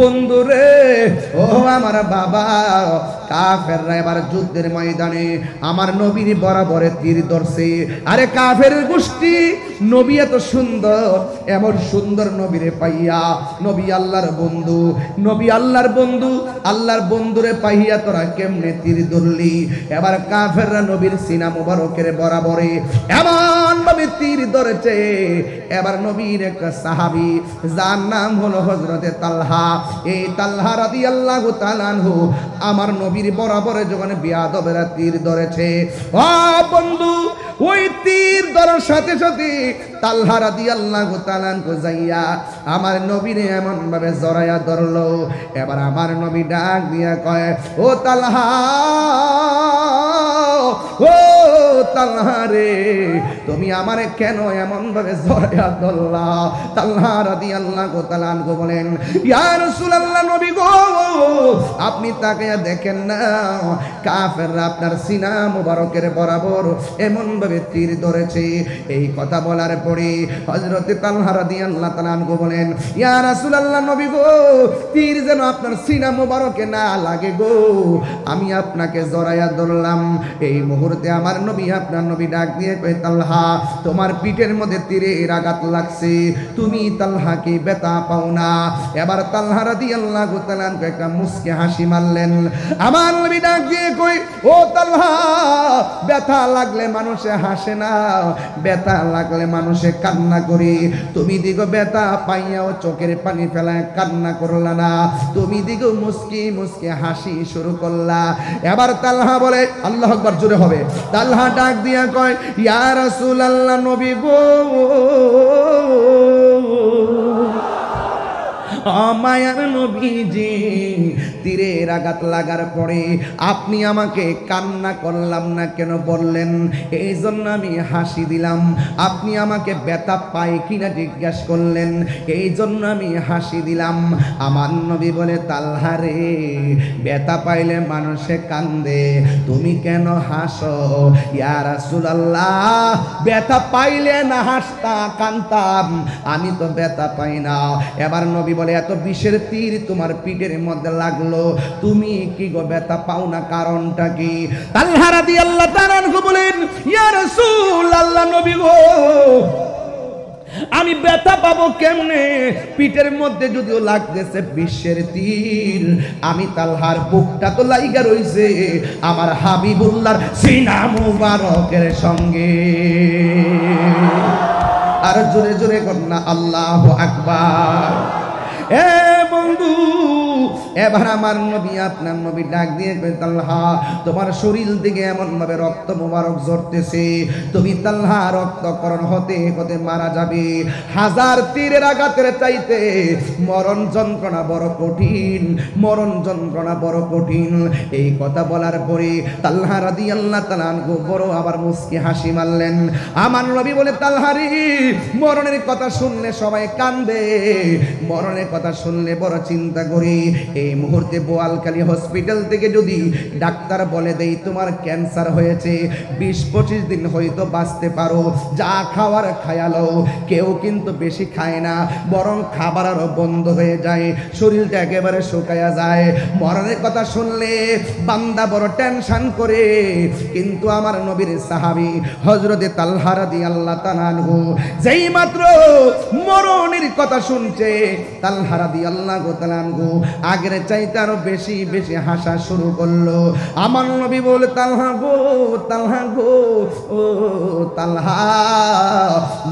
বন্ধুরে ও আমার বাবা কাফেররা এবার যুদ্ধের ময়দানে আমার নবীর বরাবরে তীর ধরছে আরে কাফের গোষ্ঠী নবী এত সুন্দর এমন সুন্দর নবীরে পাইয়া নবী আল্লাহর বন্ধু নবী আল্লাহর বন্ধু আল্লাহর বন্ধুরে পাইয়া তোরা কেমনে তীর ধরলি এবার কাফেররা নবীর সিনা মুবারকের বরাবরে এমন ভাবে তীর ধরেছে এবার নবীর এক সাহাবী যার নাম হলো হযরতে তালহা এই তালহা রাদিয়াল্লাহু তাআলা আনহু আমার নবীর বরাবরে যখন বিয়াদবেরা তীর ধরেছে ও বন্ধু ওই তীর ধরার সাথে সাথে তালহা রাদিয়াল্লাহু তাআলা আনহু যাইয়া আমার নবীরে এমন ভাবে জড়াইয়া ধরলো এবার আমার নবী ডাক দিয়া কয় ও তালহা ও তালহা রে তুমি আমারে কেন এমন ভাবে জড়াইয়া ধরলা তালহা রাদিয়াল্লাহু তাআলা আনহু বলেন ইয়া রাসূলুল্লাহ নবী গো আপনি তাকায়া দেখেন না কাফেররা আপনার সিনা মুবারকের বরাবর এমন ভাবে তীর ধরেছে এই কথা বলার পরে হযরতে তালহা রাদিয়াল্লাহু তাআলা আনহু বলেন ইয়া রাসূলুল্লাহ নবী গো তীর যেন আপনার সিনা মুবারকে না লাগে গো আমি আপনাকে জড়াইয়া ধরলাম এই মুহূর্তে আমার নবী আপনার নবী ডাক দিয়ে কয় তালহা তোমার পিঠের মধ্যে তীরের আঘাত লাগছে তুমি তালহা কি ব্যথা পাও না এবার তালহা রাদিয়াল্লাহু তাআলা আনহু একটা মুস্কি হাসি মারলেন আমার নবী ডাক দিয়ে কই ও তালহা ব্যথা লাগলে মানুষে হাসে না ব্যথা লাগলে মানুষে কান্না করে তুমি দিগো ব্যথা পাইয়াও চোখের পানি ফেলায় কান্না করলা না তুমি দিগো মুস্কি মুস্কি হাসি শুরু করলা এবার তালহা বলে আল্লাহু আকবার জোরে হবে তালহা ডাক দিয়া কয় ইয়া রাসূলুল্লাহ নবী গো মায়ার নবীজি তীরের আঘাত লাগার পরে আপনি আমাকে কান্না করলাম না কেন বললেন এই জন্য আমি হাসি দিলাম আপনি আমাকে ব্যথা পাই কিনা জিজ্ঞেস করলেন এই জন্য আমি হাসি দিলাম আমার নবী বলে তালহা রে ব্যথা পাইলে মানুষে কান্দে তুমি কেন হাসো ইয়া রাসূলুল্লাহ ব্যথা পাইলে না হাসতা কান্দতাম আমি তো ব্যথা পাই না এবার নবী বলে এত বিষের তীর তোমার পিঠের মধ্যে লাগলো তুমি কি গো ব্যথা পাও না কারণটা কি তালহা রাদিয়াল্লাহু তাআলা আনহু বলেন ইয়া রাসূলুল্লাহ নবী গো আমি ব্যথা পাবো কেমনে পিঠের মধ্যে যদিও লাগতেছে বিষের তীর আমি তালহার বুকটা তো লাইগা রইছে আমার হাবিবুল্লাহর সিনা মুবারকের সঙ্গে আর জোরে জোরে কন্যা আল্লাহু আকবার এ বন্ধু এবার আমার নবী আপনার নবী ডাক দিয়ে কই তালহা তোমার শরীর থেকে এমন ভাবে রক্ত মোবারক ঝরতেছে তুমি তালহা রক্তকরণ হতে হতে মারা যাবে হাজার তীরের আঘাতের চাইতে মরণ যন্ত্রণা বড় কঠিন মরণ যন্ত্রণা বড় কঠিন এই কথা বলার পরে তালহা রাদিয়াল্লাহু তাআলা আনহু বড় আবার মুস্কি হাসি মারলেন আমার নবী বলে তালহা রে মরণের কথা শুনলে সবাই কান্দে মরণের কথা শুনলে বড় চিন্তা করি এই মুহূর্তে বোয়ালখালী হসপিটাল থেকে যদি ডাক্তার বলে দেই তোমার ক্যান্সার হয়েছে 20-25 দিন হয়তো বাঁচতে পারো যা খাওয়ার খায়ালো কেউ কিন্তু বেশি খায় না বরং খাবার আরো বন্ধ হয়ে যায় শরীরটা একেবারে শুকায়া যায় মরণের কথা শুনলে বান্দা বড় টেনশন করে কিন্তু আমার নবীর সাহাবী হযরতে তালহা রাদিয়াল্লাহু তাআলা আনহু যেই মাত্র মরণের কথা শুনছে তালহা রাদিয়াল্লাহু তাআলা আনহু আগের চাইতে আরো বেশি বেশি হাসা শুরু করলো আমার নবী বলে তালহা গো ও তালহা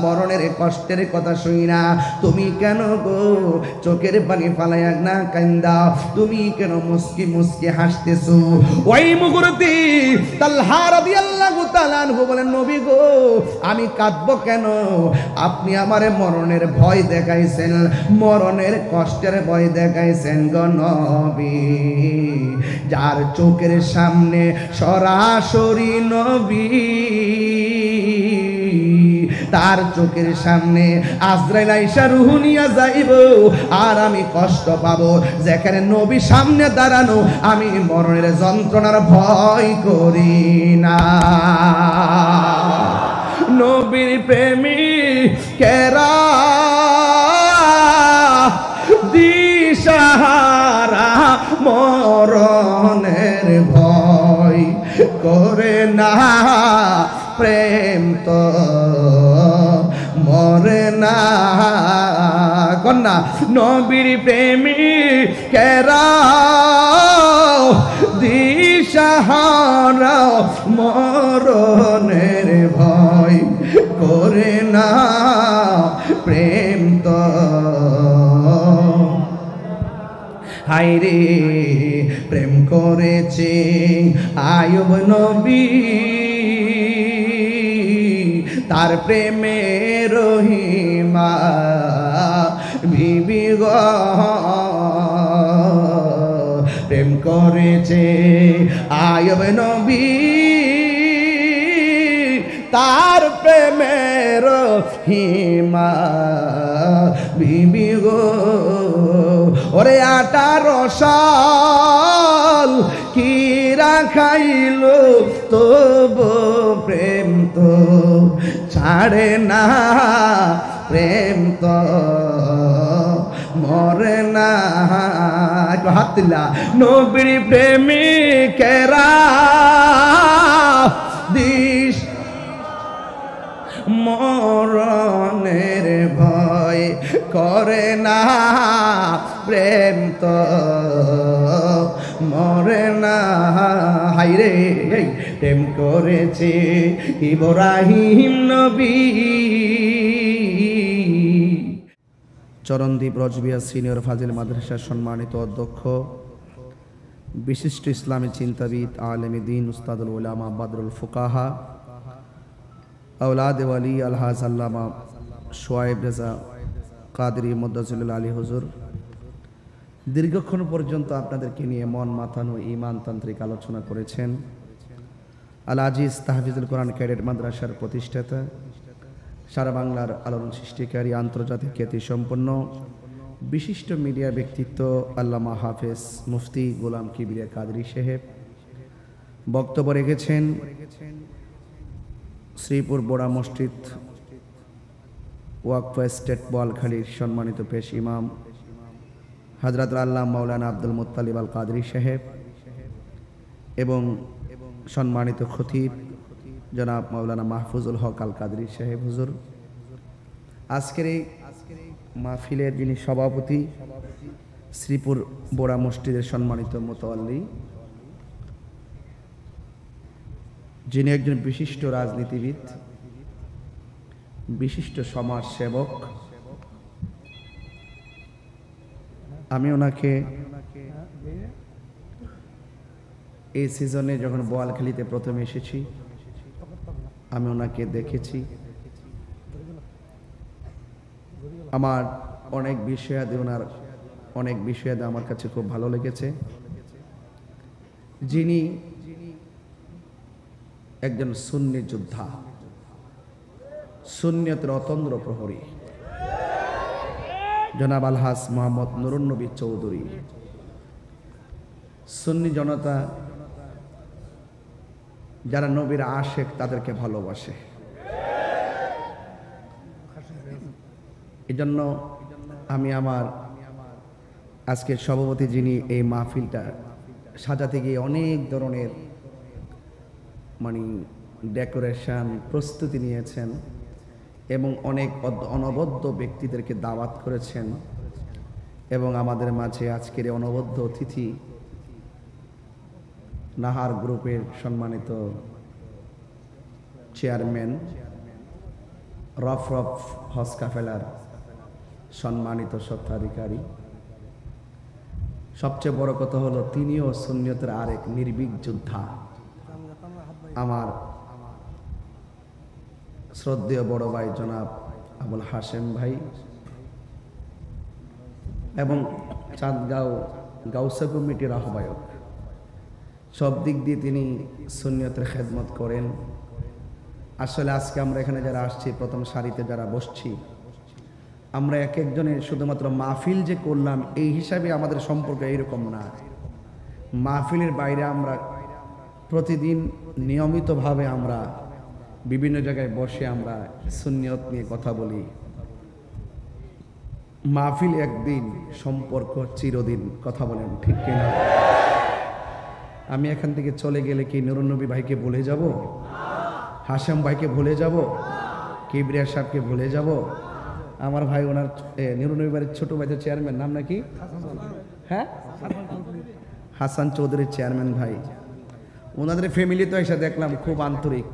মরণের কষ্টের কথা শুই না তুমি কেন গো চোখের পানি ফালাইয়া না কান্দা তুমি কেন মুস্কি মুস্কি হাসতেছো ওই মুহূর্তে তালহা রাদিয়াল্লাহু তাআলা আনহু বলেন নবী গো আমি কাঁদবো কেন আপনি আমারে মরণের ভয় দেখাইছেন মরণের কষ্টের ভয় দেখাইছেন গো নবী যার চোখের সামনে সরাসরি নবী তার চোখের সামনে আজরাইল আইসা রূহ নিয়া যাইব আর আমি কষ্ট পাবো যেখানে নবী সামনে দাঁড়ানো আমি মরণের যন্ত্রণার ভয় করি না নবীর প্রেমিকেরা দিশাহারা মরণের ভয় করে না প্রেম তো মরে না কন্যা নবীর প্রেমী কেরা দিশাহারা মরণের ভয় করে না প্রেম তো হায়রে প্রেম করেছে আয়ুব নবী তার প্রেমে রহিমা বিবি গো প্রেম করেছে আয়ুব নবী তার প্রেমের রহিমা বিবি গো ওরে 18 সাল কি রাখাইল তবু প্রেম তো ছাড়ে না প্রেম তো মরে না একটু হাত দিলা নবীর প্রেমিকেরা দিশ মরণের ভয় করে না প্রেম তো মরে না হায়রে প্রেম করেছে ইব্রাহিম নবী চরণদ্বীপ রজবিয়া সিনিয়র ফাজিল মাদ্রাসার সম্মানিত অধ্যক্ষ বিশিষ্ট ইসলামী চিন্তাবিদ আলেমে দ্বীন উস্তাদুল উলামা বাদরুল ফুকাহা আওলাদ ওয়ালি আলহাজ আল্লামা শোয়েব রেজা কাদরি মুদ্দাজিলুল আলী হুজুর দীর্ঘক্ষণ পর্যন্ত আপনাদেরকে নিয়ে মন মাতানো ঈমানতান্ত্রিক আলোচনা করেছেন। আল আজিজ তাহফিজুল কোরআন ক্যাডেট মাদ্রাসার প্রতিষ্ঠাতা, সারা বাংলার আলোড়ন সৃষ্টিকারী, আন্তর্জাতিক খ্যাতিসম্পন্ন বিশিষ্ট মিডিয়া ব্যক্তিত্ব আল্লামা হাফেজ মুফতি গোলাম কিবরিয়া কাদরি সাহেব বক্তব্য রেখেছেন। শ্রীপুর বোড়া মসজিদ ওয়াকফ স্টেট বোয়ালখালীর সম্মানিত পেশ ইমাম হযরত আল্লামা মাওলানা আব্দুল মুত্তালিব আল কাদরি সাহেব এবং সম্মানিত খতিব জনাব মাওলানা মাহফুজুল হক আল কাদরি সাহেব হুজুর, আজকের এই মাহফিলের যিনি সভাপতি শ্রীপুর বোড়া মসজিদের সম্মানিত মুতাওয়াল্লি, যিনি একজন বিশিষ্ট রাজনীতিবিদ, বিশিষ্ট সমাজ সেবক, আমি ওনাকে এই সিজনে যখন বোয়ালখালীতে প্রথম এসেছি আমি ওনাকে দেখেছি। আমার অনেক বিষয়াদি ওনার অনেক বিষয়াদি আমার কাছে খুব ভালো লেগেছে। যিনি একজন সুন্নি যোদ্ধা, সুন্নিয়তের অতন্দ্র প্রহরী জনাব আলহাজ মোহাম্মদ নুরুন নবী চৌধুরী। সুন্নি জনতা যারা নবীর আশেক তাদেরকে ভালোবাসে, এজন্য আমি আমার আজকের সভাপতি যিনি এই মাহফিলটা সাজাতে গিয়ে অনেক ধরনের ডেকোরেশন প্রস্তুতি নিয়েছেন এবং অনেক অনবদ্য ব্যক্তিদেরকে দাওয়াত করেছেন এবং আমাদের মাঝে আজকের অনবদ্য অতিথি নাহার গ্রুপের সম্মানিত চেয়ারম্যান, রফ হজ কাফেলার সম্মানিত স্বত্বাধিকারী, সবচেয়ে বড় কথা হলো তিনিও সুন্নিয়তের আরেক নির্ভীক যোদ্ধা, আমার শ্রদ্ধেয় বড় ভাই জনাব আবুল হাশেম ভাই, এবং চাঁদগাঁও গাউসা কমিটির আহ্বায়ক। সব দিক দিয়ে তিনি সুন্নিয়তের খেদমত করেন। আসলে আজকে আমরা এখানে যারা আসছি, প্রথম সারিতে যারা বসছি, আমরা এক একজনের শুধুমাত্র মাহফিল যে করলাম এই হিসাবে আমাদের সম্পর্ক এইরকম না। মাহফিলের বাইরে আমরা প্রতিদিন নিয়মিতভাবে আমরা বিভিন্ন জায়গায় বসে আমরা সুন্নিয়ত নিয়ে কথা বলি, মাহফিল একদিন, সম্পর্ক চিরদিন। কথা বলেন ঠিক কিনা? আমি এখান থেকে চলে গেলে কি নুরুন নবী ভাইকে ভুলে যাব? হাশেম ভাইকে ভুলে যাব? কিবরিয়া সাহেবকে ভুলে যাব? আমার ভাই ওনার নুরুন নবী বাড়ির ছোট ভাইদের চেয়ারম্যান, নাম নাকি? হ্যাঁ, হাসান চৌধুরীর চেয়ারম্যান ভাই। ওনাদের ফ্যামিলি তো এসে দেখলাম খুব আন্তরিক।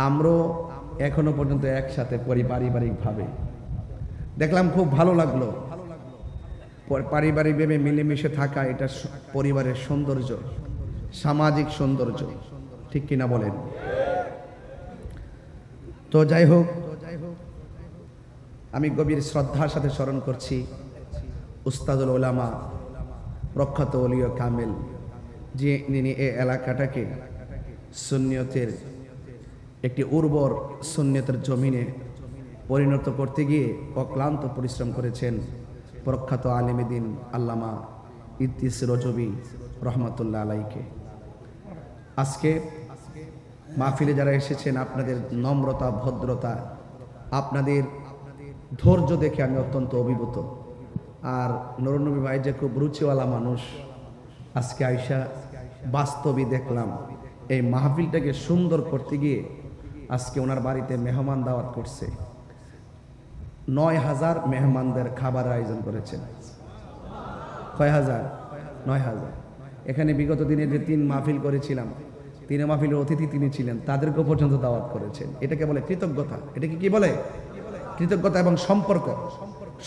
আমরাও এখনো পর্যন্ত একসাথে পারিবারিকভাবে দেখলাম, খুব ভালো লাগলো। পারিবারিকভাবে মিলেমিশে থাকা, এটা পরিবারের সৌন্দর্য, সামাজিক সৌন্দর্য। ঠিক কিনা বলেন? তো যাই হোক, আমি গভীর শ্রদ্ধার সাথে স্মরণ করছি উস্তাদুল উলামা, প্রখ্যাত ওলিয়া কামেল, যিনি এই এলাকাটাকে সুন্নিয়তের একটি উর্বর সুন্নিয়তের জমিনে পরিণত করতে গিয়ে অক্লান্ত পরিশ্রম করেছেন। প্রখ্যাত আলেম দ্বীন আল্লামা ইদ্রিস রজবী রহমাতুল্লাহ আলাইকে। আজকে মাহফিলে যারা এসেছেন, আপনাদের নম্রতা, ভদ্রতা, আপনাদের ধৈর্য দেখে আমি অত্যন্ত অভিভূত। আর নুরুন নবী ভাই যে খুব রুচিওয়ালা মানুষ, আজকে আইসা বাস্তবে দেখলাম এই মাহফিলটাকে সুন্দর করতে গিয়ে আজকে ওনার বাড়িতে মেহমান দাওয়াত করছে। ৯,০০০ মেহমানদের খাবার আয়োজন করেছেন। কয় হাজার? ৯,০০০। এখানে বিগত দিনে যে ৩ মাহফিল করেছিলাম, ৩ মাহফিলের অতিথি তিনি ছিলেন, তাদেরকেও পর্যন্ত দাওয়াত করেছেন। এটাকে বলে কৃতজ্ঞতা। এটাকে কি বলে? কৃতজ্ঞতা এবং সম্পর্ক।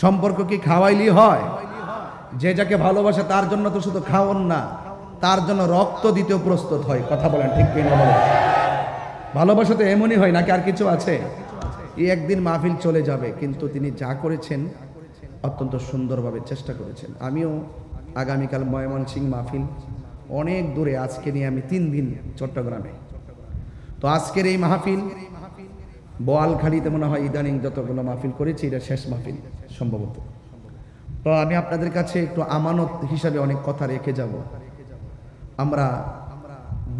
সম্পর্ক কি খাওয়াইলি হয়? যে যাকে ভালোবাসে তার জন্য তো শুধু খাওয়ান না, তার জন্য রক্ত দিতেও প্রস্তুত হয়। কথা বলেন ঠিক কিনা বলেন? ভালোবাসা তো এমনই হয়, নাকি আর কিছু আছে? এই একদিন মাহফিল চলে যাবে, কিন্তু তিনি যা করেছেন অত্যন্ত সুন্দরভাবে চেষ্টা করেছেন। আমিও আগামীকাল ময়মনসিংহ মাহফিল, অনেক দূরে, আজকে নিয়ে আমি 3 দিন চট্টগ্রামে। তো আজকের এই মাহফিল বোয়ালখালীতে মনে হয় ইদানিং যতগুলো মাহফিল করেছি এটা শেষ মাহফিল সম্ভবত। তো আমি আপনাদের কাছে একটু আমানত হিসাবে অনেক কথা রেখে যাব। আমরা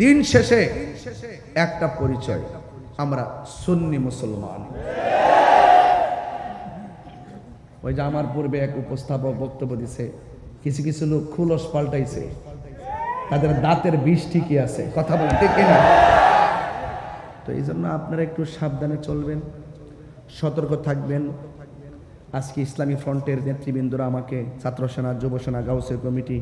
দিন শেষে একটা পরিচয়, আমরা সুন্নি মুসলমান। ওই যে আমার পূর্বে এক উপস্থাপক বক্তব্য দিছে, কিছু কিছু লোক খুলস পাল্টাইছে, তাদের দাঁতের বিষ ঠিকই আছে। কথা বলেন ঠিক কিনা? তো এই জন্য আপনারা একটু সাবধানে চলবেন, সতর্ক থাকবেন। আজকে ইসলামী ফ্রন্টের নেতৃবৃন্দরা আমাকে, ছাত্র সেনা, যুব সেনা, গাউসের কমিটি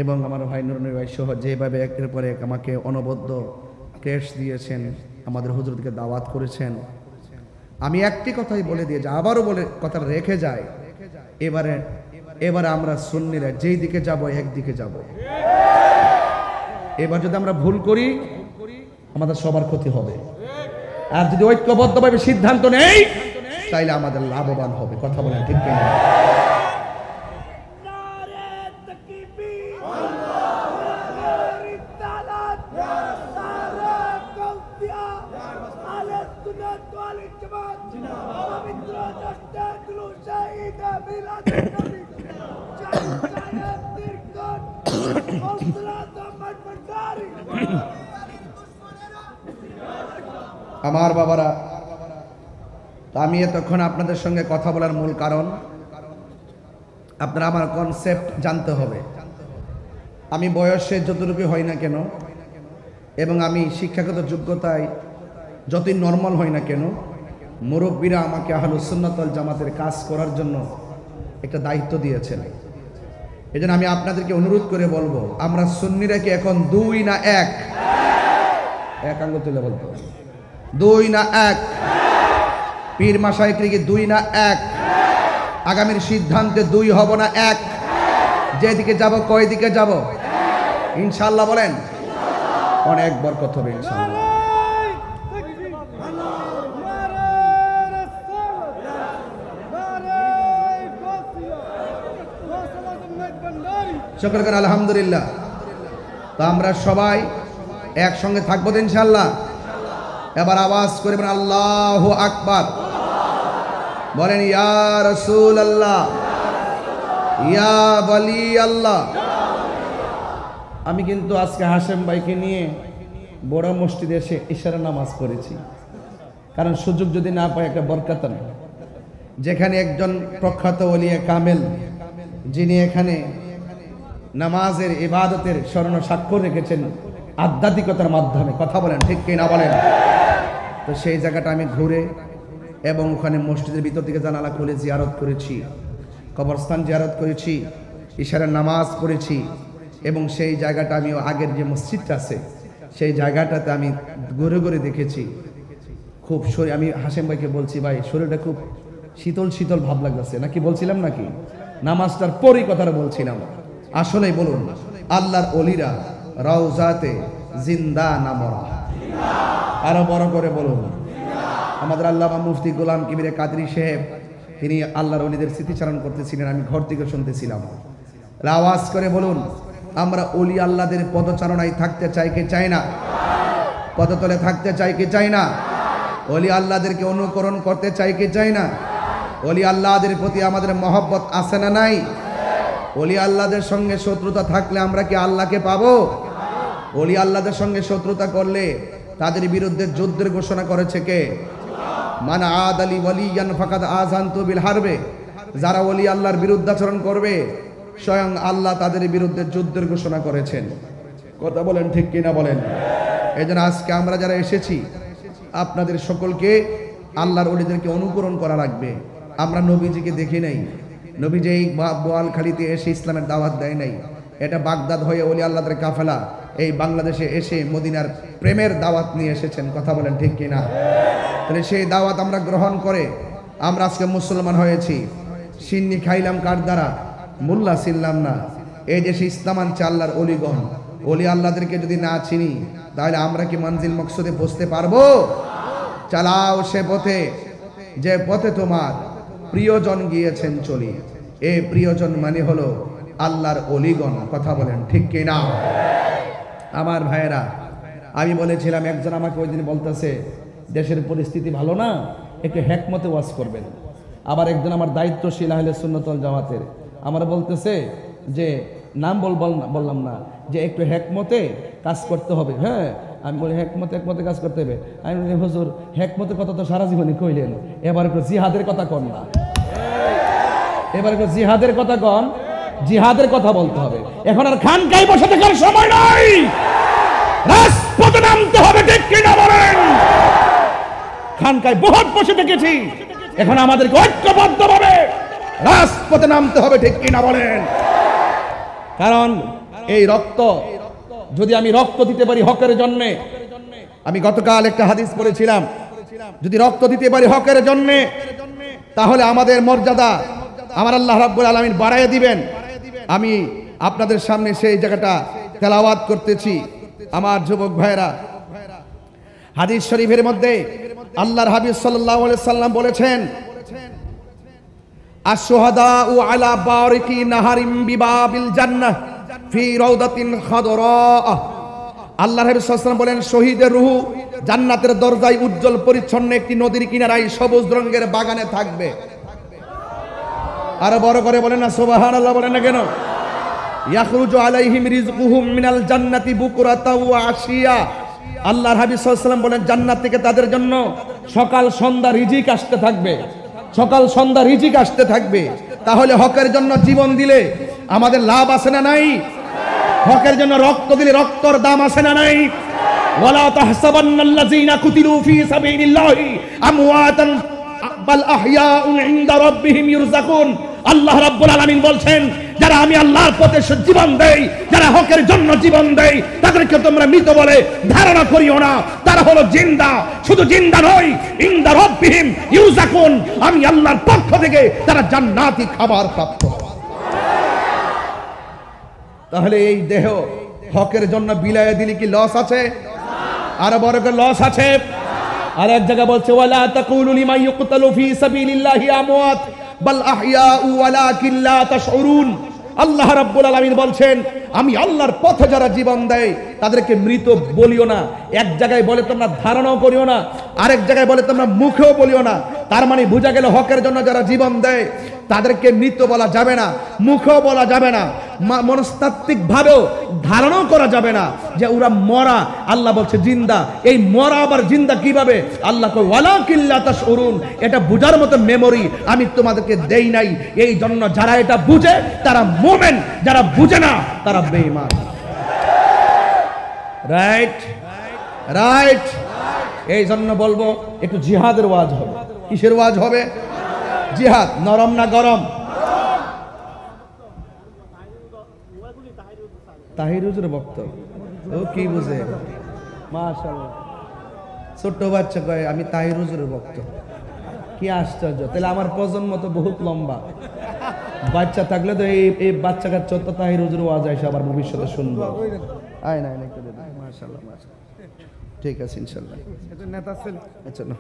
এবং আমার ভাই নুরুন নবী ভাই সহ যেভাবে একের পর এক আমাকে অনবদ্য ক্রেশ দিয়েছেন, আমাদের হুজুরকে দাওয়াত করেছেন, আমি একটি কথাই বলে দিয়ে যে আবারও বলে কথা রেখে যায়, এবারে আমরা সুন্নিরা যেই দিকে যাব একদিকে যাব। এবার যদি আমরা ভুল করি আমাদের সবার ক্ষতি হবে, আর যদি ঐক্যবদ্ধভাবে সিদ্ধান্ত নেই তাইলে আমাদের লাভবান হবে। কথা বলেন ঠিক কিনা? আমার বাবারা, আমি এতক্ষণ আপনাদের সঙ্গে কথা বলার মূল কারণ, আপনারা আমার কনসেপ্ট জানতে হবে। আমি বয়সে যতটুকু হই না কেন এবং আমি শিক্ষাগত যোগ্যতায় যতই নর্মাল হই না কেন, মুরব্বীরা আমাকে আহলুস সুন্নাত ওয়াল জামাতের কাজ করার জন্য একটা দায়িত্ব দিয়েছেন। এই জন্য আমি আপনাদেরকে অনুরোধ করে বলবো, আমরা সুন্নিরা কি এখন 2 না 1? এক আঙ্গুল তুলে বলতে, 2 না 1? পীর মাশায়েখ কি 2 না 1? আগামীর সিদ্ধান্তে 2 হব না 1? যেদিকে যাব কয় দিকে যাব? ইনশাআল্লাহ বলেন। অনেক বরকত হবে ইনশাআল্লাহ। শুকর করেন আলহামদুলিল্লাহ। তো আমরা সবাই একসঙ্গে থাকবো তো ইনশাআল্লাহ। এবার আওয়াজ করে বলেন আল্লাহু আকবার। বলেন ইয়া রাসূলুল্লাহ, ইয়া ওয়ালি আল্লাহ। আমি কিন্তু আজকে হাশেম ভাইকে নিয়ে বড় মসজিদে এসে ইশারা নামাজ পড়েছি, কারণ সুযোগ যদি না পাই একটা বরকত নেই। যেখানে একজন প্রখ্যাত ওলিয়ে কামেল, যিনি এখানে নামাজের ইবাদতের স্বর্ণ স্বাক্ষর রেখেছেন আধ্যাত্মিকতার মাধ্যমে। কথা বলেন ঠিক কি না বলেন? তো সেই জায়গাটা আমি ঘুরে এবং ওখানে মসজিদের ভিতর থেকে জানালা খুলে জিয়ারত করেছি, কবরস্থান জিয়ারত করেছি, ইশারার নামাজ পড়েছি এবং সেই জায়গাটা আমি আগের যে মসজিদটা আছে সেই জায়গাটাতে আমি ঘুরে ঘুরে দেখেছি। খুব শরীর, আমি হাসেম ভাইকে বলছি, ভাই শরীরটা খুব শীতল শীতল ভাব লাগতেছে, নাকি বলছিলাম নাকি? নামাজটার পরই কথাটা বলছিলাম। আসলেই বলুন, আল্লাহর ওলিরা রওজাতে জিন্দা না মরা? আরো বড় করে বলুন। আমাদের আল্লামা মুফতি গোলাম কিবির কাদরি সাহেব, তিনি আল্লাহর ওলিদের স্মৃতিচারণ করতেছিলেন, আমি ঘর থেকে শুনতেছিলাম। আওয়াজ করে বলুন, আমরা ওলি আল্লাহদের পদচারণায় থাকতে চাই কি চাই না? পদতলে থাকতে চাই কি চাই না? ওলি আল্লাহদেরকে অনুকরণ করতে চাই কি চাই না? ওলি আল্লাহদের প্রতি আমাদের মহব্বত আছে না নাই? ওলি আল্লাহদের সঙ্গে শত্রুতা থাকলে আমরা কি আল্লাহকে পাবো? ওলি আল্লাহদের সঙ্গে শত্রুতা করলে তাদের বিরুদ্ধে যুদ্ধের ঘোষণা করেছে কে? মান আদালি ওয়ালিয়ান ফাকাদ আযানতু বিল হারবে। যারা ওলি আল্লাহর বিরুদ্ধাচরণ করবে স্বয়ং আল্লাহ তাদের বিরুদ্ধে যুদ্ধের ঘোষণা করেছেন। কথা বলেন ঠিক কিনা বলেন? এজন্য আজকে আমরা যারা এসেছি আপনাদের সকলকে আল্লাহর ওলিদেরকে অনুকরণ করা লাগবে। আমরা নবীজিকে দেখি নাই, নবীজি এই বোয়ালখালীতে এসে ইসলামের দাওয়াত দেয় নাই, এটা বাগদাদ হয়ে ওলি আল্লাহদের কাফেলা এই বাংলাদেশে এসে মদিনার প্রেমের দাওয়াত নিয়ে এসেছেন। কথা বলেন ঠিক কিনা? তাহলে সেই দাওয়াত আমরা গ্রহণ করে আমরা আজকে মুসলমান হয়েছি। সিন্নি খাইলাম কার দ্বারা? মোল্লা ছিলাম না। এই দেশে ইসলাম আনছে আল্লাহর অলিগণ। ওলি আল্লাহদেরকে যদি না চিনি তাহলে আমরা কি মঞ্জিল মকসুদে পৌঁছতে পারবো? চালাও সে পথে যে পথে তোমার প্রিয়জন গিয়েছেন চলি। এই প্রিয়জন মানে হলো আল্লাহর অলিগণ। কথা বলেন ঠিক কিনা? আমার ভাইয়েরা, আমি বলেছিলাম, একজন আমাকে ওই দিন বলতেছে দেশের পরিস্থিতি ভালো না, একটু হেকমতে ওয়াজ করবেন। আবার একজন আমার দায়িত্বশীল আহলে সুন্নাত ওয়াল জামাতের আমার বলতেছে যে নাম বললাম না, যে একটু হেকমতে কাজ করতে হবে। হ্যাঁ, আমি বলি হেকমতে কাজ করতে হবে। আমি বলি হুজুর হেকমতের কথা তো সারা জীবনে কইলেন, এবার একটু জিহাদের কথা কন না, এবার একটু জিহাদের কথা কন, জিহাদের কথা বলতে হবে। এখন আর খানকায় বসে থাকার সময় নাই, রাজপথে নামতে হবে। ঠিক কিনা বলেন? খানকায় বহুত বসে থেকেছি, এখন আমাদেরকে ঐক্যবদ্ধভাবে রাজপথে নামতে হবে। ঠিক কিনা বলেন? কারণ এই রক্ত, যদি আমি রক্ত দিতে পারি হকের জন্য, আমি গতকাল একটা হাদিস পড়েছিলাম, যদি রক্ত দিতে পারি হকের জন্য তাহলে আমাদের মর্যাদা আমার আল্লাহ রাব্বুল আলামিন বাড়াইয়ে দিবেন। আমি আপনাদের সামনে সেই জায়গাটা তেলাওয়াত করতেছি। আমার যুবক ভাইরা, হাদিস শরীফের মধ্যে আল্লাহর হাবিব সাল্লাল্লাহু আলাইহি সাল্লাম বলেছেন, আশ-শুহাদাউ আলা বারিকি নাহারিম বিবাবিল জান্নাহ ফি রাউদাতিন খাদরা। আল্লাহর হাবিব সাল্লাল্লাহু আলাইহি সাল্লাম বলেন, শহীদের রূহ জান্নাতের দরজায় উজ্জ্বল পরিচ্ছন্ন একটি নদীর কিনারায় সবুজ রঙের বাগানে থাকবে। আরো বড় করে বলেন না সুবহানাল্লাহ, বলেন না কেন? ইয়াখরুজু আলাইহিম রিজকুহুম মিনাল জান্নাতি বুকরাতা ওয়া আশিয়া। আল্লাহর হাবিব সাল্লাল্লাহু আলাইহি ওয়াসাল্লাম বলেন, জান্নাত থেকে তাদের জন্য সকাল সন্ধ্যা রিজিক আসতে থাকবে, সকাল সন্ধ্যা রিজিক আসতে থাকবে। তাহলে হকের জন্য জীবন দিলে আমাদের লাভ আছে না নাই? হকের জন্য রক্ত দিলে রক্তর দাম আছে না নাই? ওয়ালা তাহসাবান্নাল্লাযীনা কুতিলু ফী সাবিলিল্লাহি আমওয়াতান বাল আহইয়াউন ইনদা রাব্বিহিম ইরযাকুন। আল্লাহ রাব্বুল আলামিন বলছেন, যারা আমি আল্লাহর পথে জীবন দেই, যারা হকের জন্য জীবন দেই, তাদেরকে তোমরা মৃত বলে ধারণা করিও না, তারা হলো জিন্দা। শুধু জিন্দা নয়, ইনদা রাব্বিহিম ইরযাকুন, আমি আল্লাহর পক্ষ থেকে তারা জান্নাতি খাবার প্রাপ্ত। তাহলে এই দেহ হকের জন্য বিলায়ে দিলে কি লস আছে? আরো বড় করে লস আছে। আর এক জায়গা বলছে, ওয়ালা তাকুলু লিমান ইউকতালু ফি সাবিলিল্লাহি আমওয়াত বাল আহইয়াউ ওয়ালাকিন লা তাশউরুন। আল্লাহ রাব্বুল আলামিন বলছেন, আমি আল্লাহর পথে যারা জীবন দেয় তাদেরকে মৃত বলিও না। এক জায়গায় বলে তোমরা ধারণাও করিও না, আরেক জায়গায় বলে তোমরা মুখেও বলিও না। তার মানে বোঝা গেল হকের জন্য যারা জীবন দেয় তাদেরকে মৃত বলা যাবে না, মুখেও বলা যাবে না, মনস্তাত্ত্বিক ভাবেও ধারণাও করা যাবে না যে ওরা মরা। আল্লাহ বলছে জিন্দা। এই মরা আবার জিন্দা কিভাবে? আল্লাহ কয় ওয়ালাকিন লা তাশউরুন, এটা বুঝার মতো মেমোরি আমি তোমাদেরকে দেই নাই। এই জন্য যারা এটা বুঝে তারা মুমিন, যারা বুঝে না তারা বেঈমান। Right right. এই জন্য বলবো একটু জিহাদের ওয়াজ হবে। কিসের ওয়াজ হবে? জিহাদ। নরম না গরম? তাহির হুজুর বক্তব্য ও কি বুঝে? মাশাআল্লাহ, ছোট্ট বাচ্চা কয় আমি তাহির হুজুরের বক্তব্য। কি আশ্চর্য! তাহলে আমার প্রজন্ম তো বহুত লম্বা। বাচ্চা থাকলে তো এই বাচ্চা কাচ্চা তো তাহির হুজুর ওয়াজ আইসা আবার ভবিষ্যতে শুনবো। আয় না একটু দে। মাশাআল্লাহ মাশাআল্লাহ, ঠিক আছে ইনশাআল্লাহ। এটা নেতা ছেলে। আচ্ছা না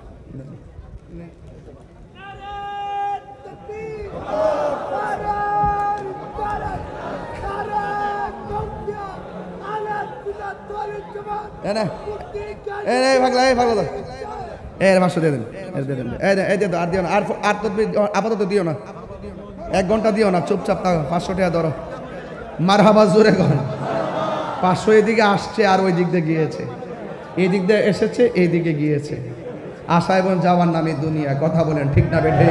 আপাতত দিও না, 1 ঘন্টা দিও না, চুপচাপ 500 টাকা ধরো। মারহাবা জোরে কর। 500 এদিকে আসছে আর ওই দিক দিয়ে গিয়েছে, এই দিক দিয়ে এসেছে, এই দিকে গিয়েছে। আশা এবং যাওয়ার নামে দুনিয়া। কথা বলেন ঠিক না বেঠে?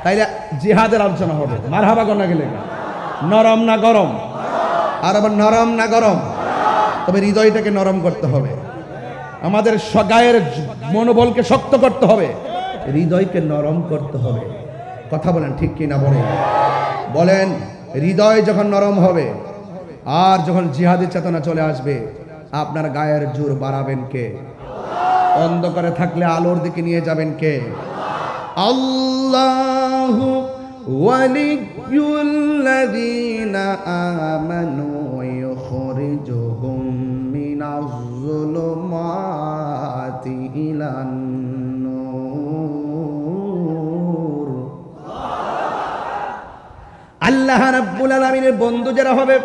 তাইলে জিহাদের আলোচনা হবে। মারহাবা কর না গেলে নরম না গরম? আর আবার নরম না গরম? তবে হৃদয়টাকে নরম করতে হবে, আমাদের গায়ের মনোবলকে শক্ত করতে হবে, হৃদয়কে নরম করতে হবে। কথা বলেন ঠিক কি না? বলেন হৃদয় যখন নরম হবে আর যখন জিহাদি চেতনা চলে আসবে, আপনার গায়ের জোর বাড়াবেন কে? অন্ধকারে থাকলে আলোর দিকে নিয়ে যাবেন কে? আল্লাহু ওয়ালিয়ুল্লাযীনা আমানু ইউখরিজুহুম মিনাজ যুলুমাতি ইলান নূর। আল্লাহ রাব্বুল আলামিনের বন্ধু যারা হবে,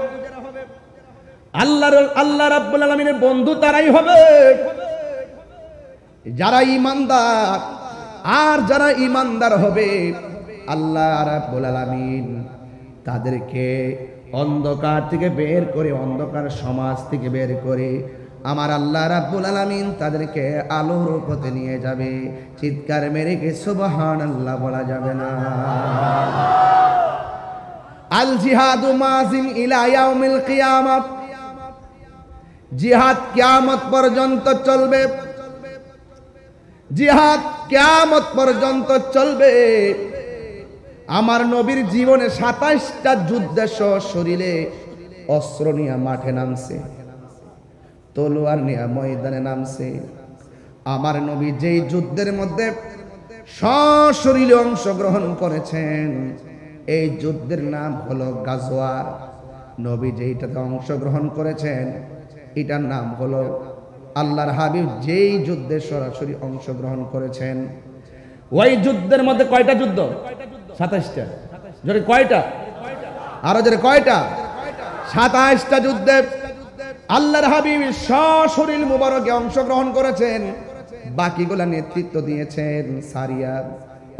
আল্লাহ রাব্বুল আলামিনের বন্ধু তারাই হবে যারা ঈমানদার। আর যারা ঈমানদার হবে আল্লাহ রাব্বুল আলামিন তাদেরকে অন্ধকার থেকে বের করে, অন্ধকার সমাজ থেকে বের করে আমার আল্লাহ রাব্বুল আলামিন তাদেরকে আলোর পথে নিয়ে যাবে। চিৎকার মেরে কে সুবহানাল্লাহ বলা যাবে না? আল জিহাদু মাযিন ইলা ইয়াউমিল কিয়ামাহ। জিহাদ কিয়ামত পর্যন্ত চলবে, জিহাদ কিয়ামত পর্যন্ত চলবে। আমার নবীর জীবনে 27টা যুদ্ধে শরীরে অস্ত্র নিয়ে মাঠে নামছে, তলোয়ার নিয়ে ময়দানে নামছে। আমার নবী যেই যুদ্ধের মধ্যে সশরীরে অংশগ্রহণ করেছেন, এই যুদ্ধের নাম হলো গাজওয়া। নবী যেইটাতে অংশগ্রহণ করেছেন এটার নাম হলো, আল্লাহর হাবিব যেই যুদ্ধে সরাসরি অংশগ্রহণ করেছেন ওই যুদ্ধের মধ্যে কয়টা যুদ্ধ? 27টা। জোরে কয়টা? আরো জোরে কয়টা? 27টা যুদ্ধে আল্লাহর হাবিব সশরীর মুবারকে অংশগ্রহণ করেছেন। বাকিগুলা নেতৃত্ব দিয়েছেন সারিয়া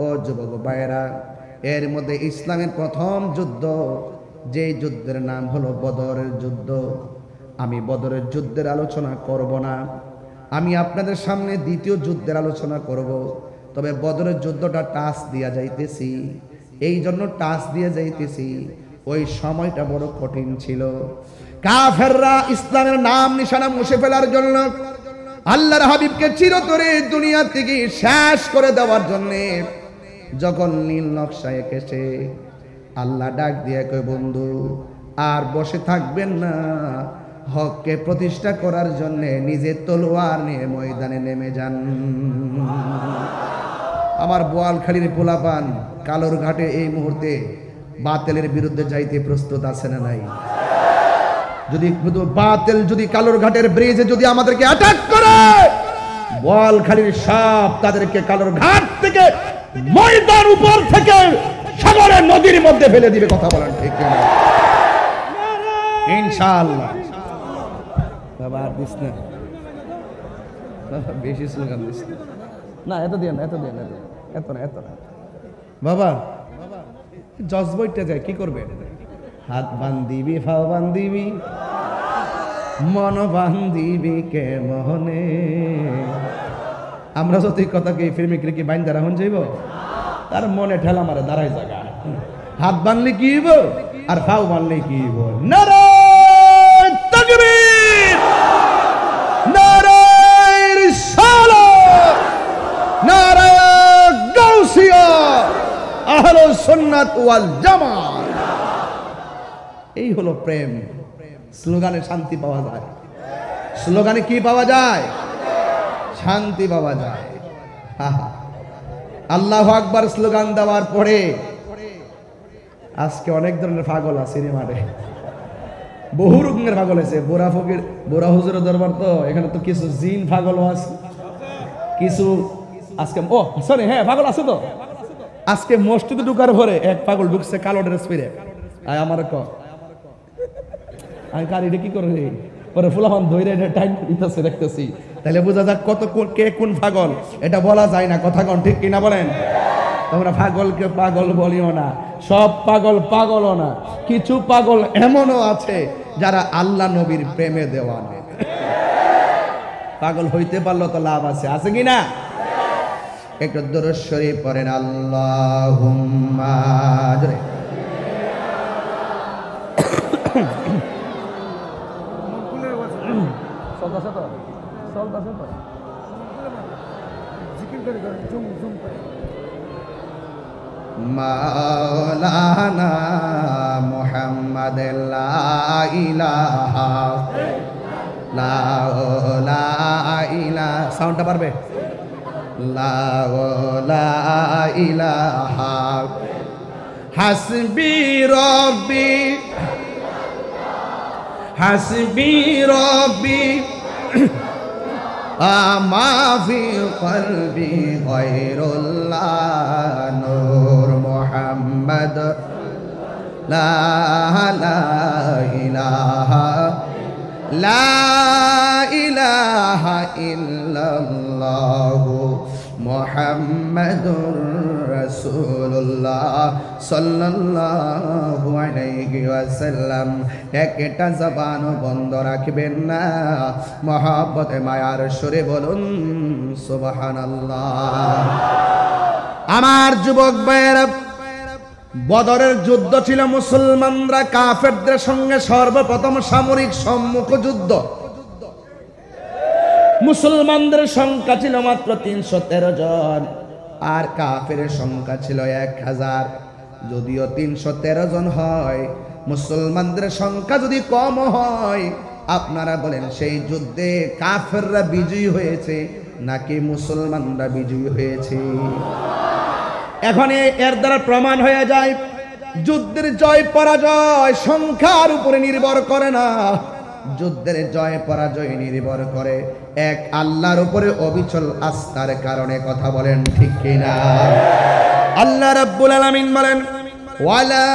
ও যুবক ভাইয়েরা। এর মধ্যে ইসলামের প্রথম যুদ্ধ, যে যুদ্ধের নাম হলো বদরের যুদ্ধ। আমি বদরের যুদ্ধের আলোচনা করব না, আমি আপনাদের সামনে দ্বিতীয় যুদ্ধের আলোচনা করব। তবে বদরের যুদ্ধটা টাচ দিয়া যাইতেছি, এই জন্য টাচ দিয়ে যাইতেছি। ওই সময়টা বড় কঠিন ছিল। কাফেররা ইসলামের নাম নিশানা মুছে ফেলার জন্য, আল্লাহর হাবিবকে চিরতরে দুনিয়া থেকে শেষ করে দেওয়ার জন্য যখন নীল নকশা এঁকেছে, আল্লাহ ডাক দিয়ে কয় বন্ধু আর বসে থাকবেন না, হককে প্রতিষ্ঠা করার জন্য নিজে তলোয়ার নিয়ে ময়দানে নেমে যান। আমার বোয়ালখালীর পোলাপান কালোর ঘাটে এই মুহূর্তে বাতিলের বিরুদ্ধে যাইতে প্রস্তুত আছে না নাই? যদি বাতিল যদি কালোর ঘাটের ব্রিজে যদি আমাদেরকে অ্যাটাক করে, বোয়ালখালীর সব তাদেরকে কালোর ঘাট থেকে ময়দান উপর থেকে সাগরের নদীর মধ্যে ফেলে দিবে। কথা বলেন ঠিক না? ইনশাআল্লাহ। বাবা আর দিস না, বেশি স্লোগান দিস না। এত দিয়ে না, এত দিয়ে না, এত না, এত না বাবা। জজ বইটা যায় কি করবেন? হাত বান্ধিবি, ফাও বান্ধিবি, মন বান্ধিবি কে মোহনে। আমরা যদি কথাকে প্রেমিকরে কি বাইন্দা রাখুন যাইব? তার মনে ঠেলা মারে দাঁড়ায় জায়গা। হাত বানলে কি হইব আর ফাও বানলে কি হইব? নারায়ে তাকবীর, নারায়ে রিসালাত, নারায়ে গাউসিয়া, আহলুস সুন্নাত ওয়াল জামাত। এই হলো প্রেম। স্লোগানে শান্তি পাওয়া যায়। স্লোগানে কি পাওয়া যায়? শান্তি পাওয়া যায়। আল্লাহু আকবার স্লোগান দেওয়ার পরে আজকে অনেক ধরনের পাগল আছে মাঠে, বহু রকমের পাগল আছে। বোরা ফকির, বোরা হুজুরের দরবার তো, এখানে তো কিছু জিন পাগলও আছে, কিছু আজকে ও সরি হ্যাঁ পাগল আছে তো। আজকে মসজিদে ঢুকার পরে এক পাগল ঢুকছে কালো ড্রেস পরে, আয় আমার ক আমি কারিটা কি করে পরে ফুলাফান ধৈর্য এটা টাইম দিতেছে দেখতেছি। তাহলে বোঝা যাক কত কে কোন পাগল, এটা বলা যায় না। কথা কোন ঠিক কিনা বলেন? তোমরা পাগলকে পাগল বলিও না, সব পাগল পাগলও না। কিছু পাগল এমনও আছে যারা আল্লাহ নবীর প্রেমে দেওয়ানা। পাগল হইতে পারলো তো লাভ আছে, আছে কি না? একটু দরুদ শরীফ পড়েন, আল্লাহুম্মা জোরে। মাওলানা মুহাম্মাদ লা ইলাহা লা ইলাহা, সাউন্ডটা পারবে? লা ইলাহা হাসবি রব্বি, হাসবি রব্বি আমা ফি কলবি গায়রুল্লাহ নূর মুহাম্মদ লা ইলাহা ইল্লাল্লাহ মুহাম্মাদুর রাসূলুল্লাহ সাল্লাল্লাহু আলাইহি ওয়াসাল্লাম। একটা জবান বন্ধ রাখবেন না, মহব্বতে মায়ার সুরে বলুন সুবহানাল্লাহ। আমার যুবক ভাইয়েরা, বদরের যুদ্ধ ছিল মুসলমানরা কাফেরদের সঙ্গে সর্বপ্রথম সামরিক সম্মুখ যুদ্ধ। মুসলমানদের সংখ্যা ছিল মাত্র 313 জন, আর কাফের সংখ্যা ছিল 1000। যদিও 313 জন হয়, মুসলমানদের সংখ্যা যদি কম হয়, আপনারা বলেন সেই যুদ্ধে কাফেররা বিজয়ী হয়েছে নাকি মুসলমানরা বিজয়ী হয়েছে? এখন এর দ্বারা প্রমাণ হয়ে যায় যুদ্ধের জয় পরাজয় সংখ্যার উপরে নির্ভর করে না, যুদ্ধের জয় পরাজয় নির্ভর করে এক আল্লাহর উপরে অবিচল আস্থার কারণে। কথা বলেন ঠিক কিনা? আল্লাহ রাব্বুল আলামিন বলেন, ওয়ালা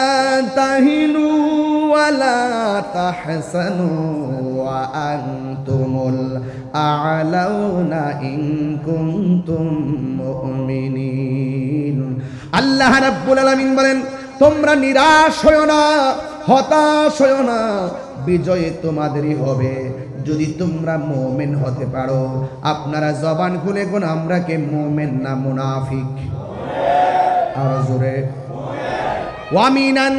তাহিনু ওয়ালা তাহসানু ওয়া আনতুমুল আ'লাউনা ইন কুনতুম মুমিনিন। আল্লাহ রাব্বুল আলামিন বলেন, তোমরা নিরাশ হয়ো না, হতাশ হয়ো না, বিজয় তোমাদেরই হবে যদি তোমরা মুমিন হতে পারো। আপনারা জবান খুলে কোন আমরা কে মুমিন না মুনাফিক? আর জোরে, ওয়া মিনান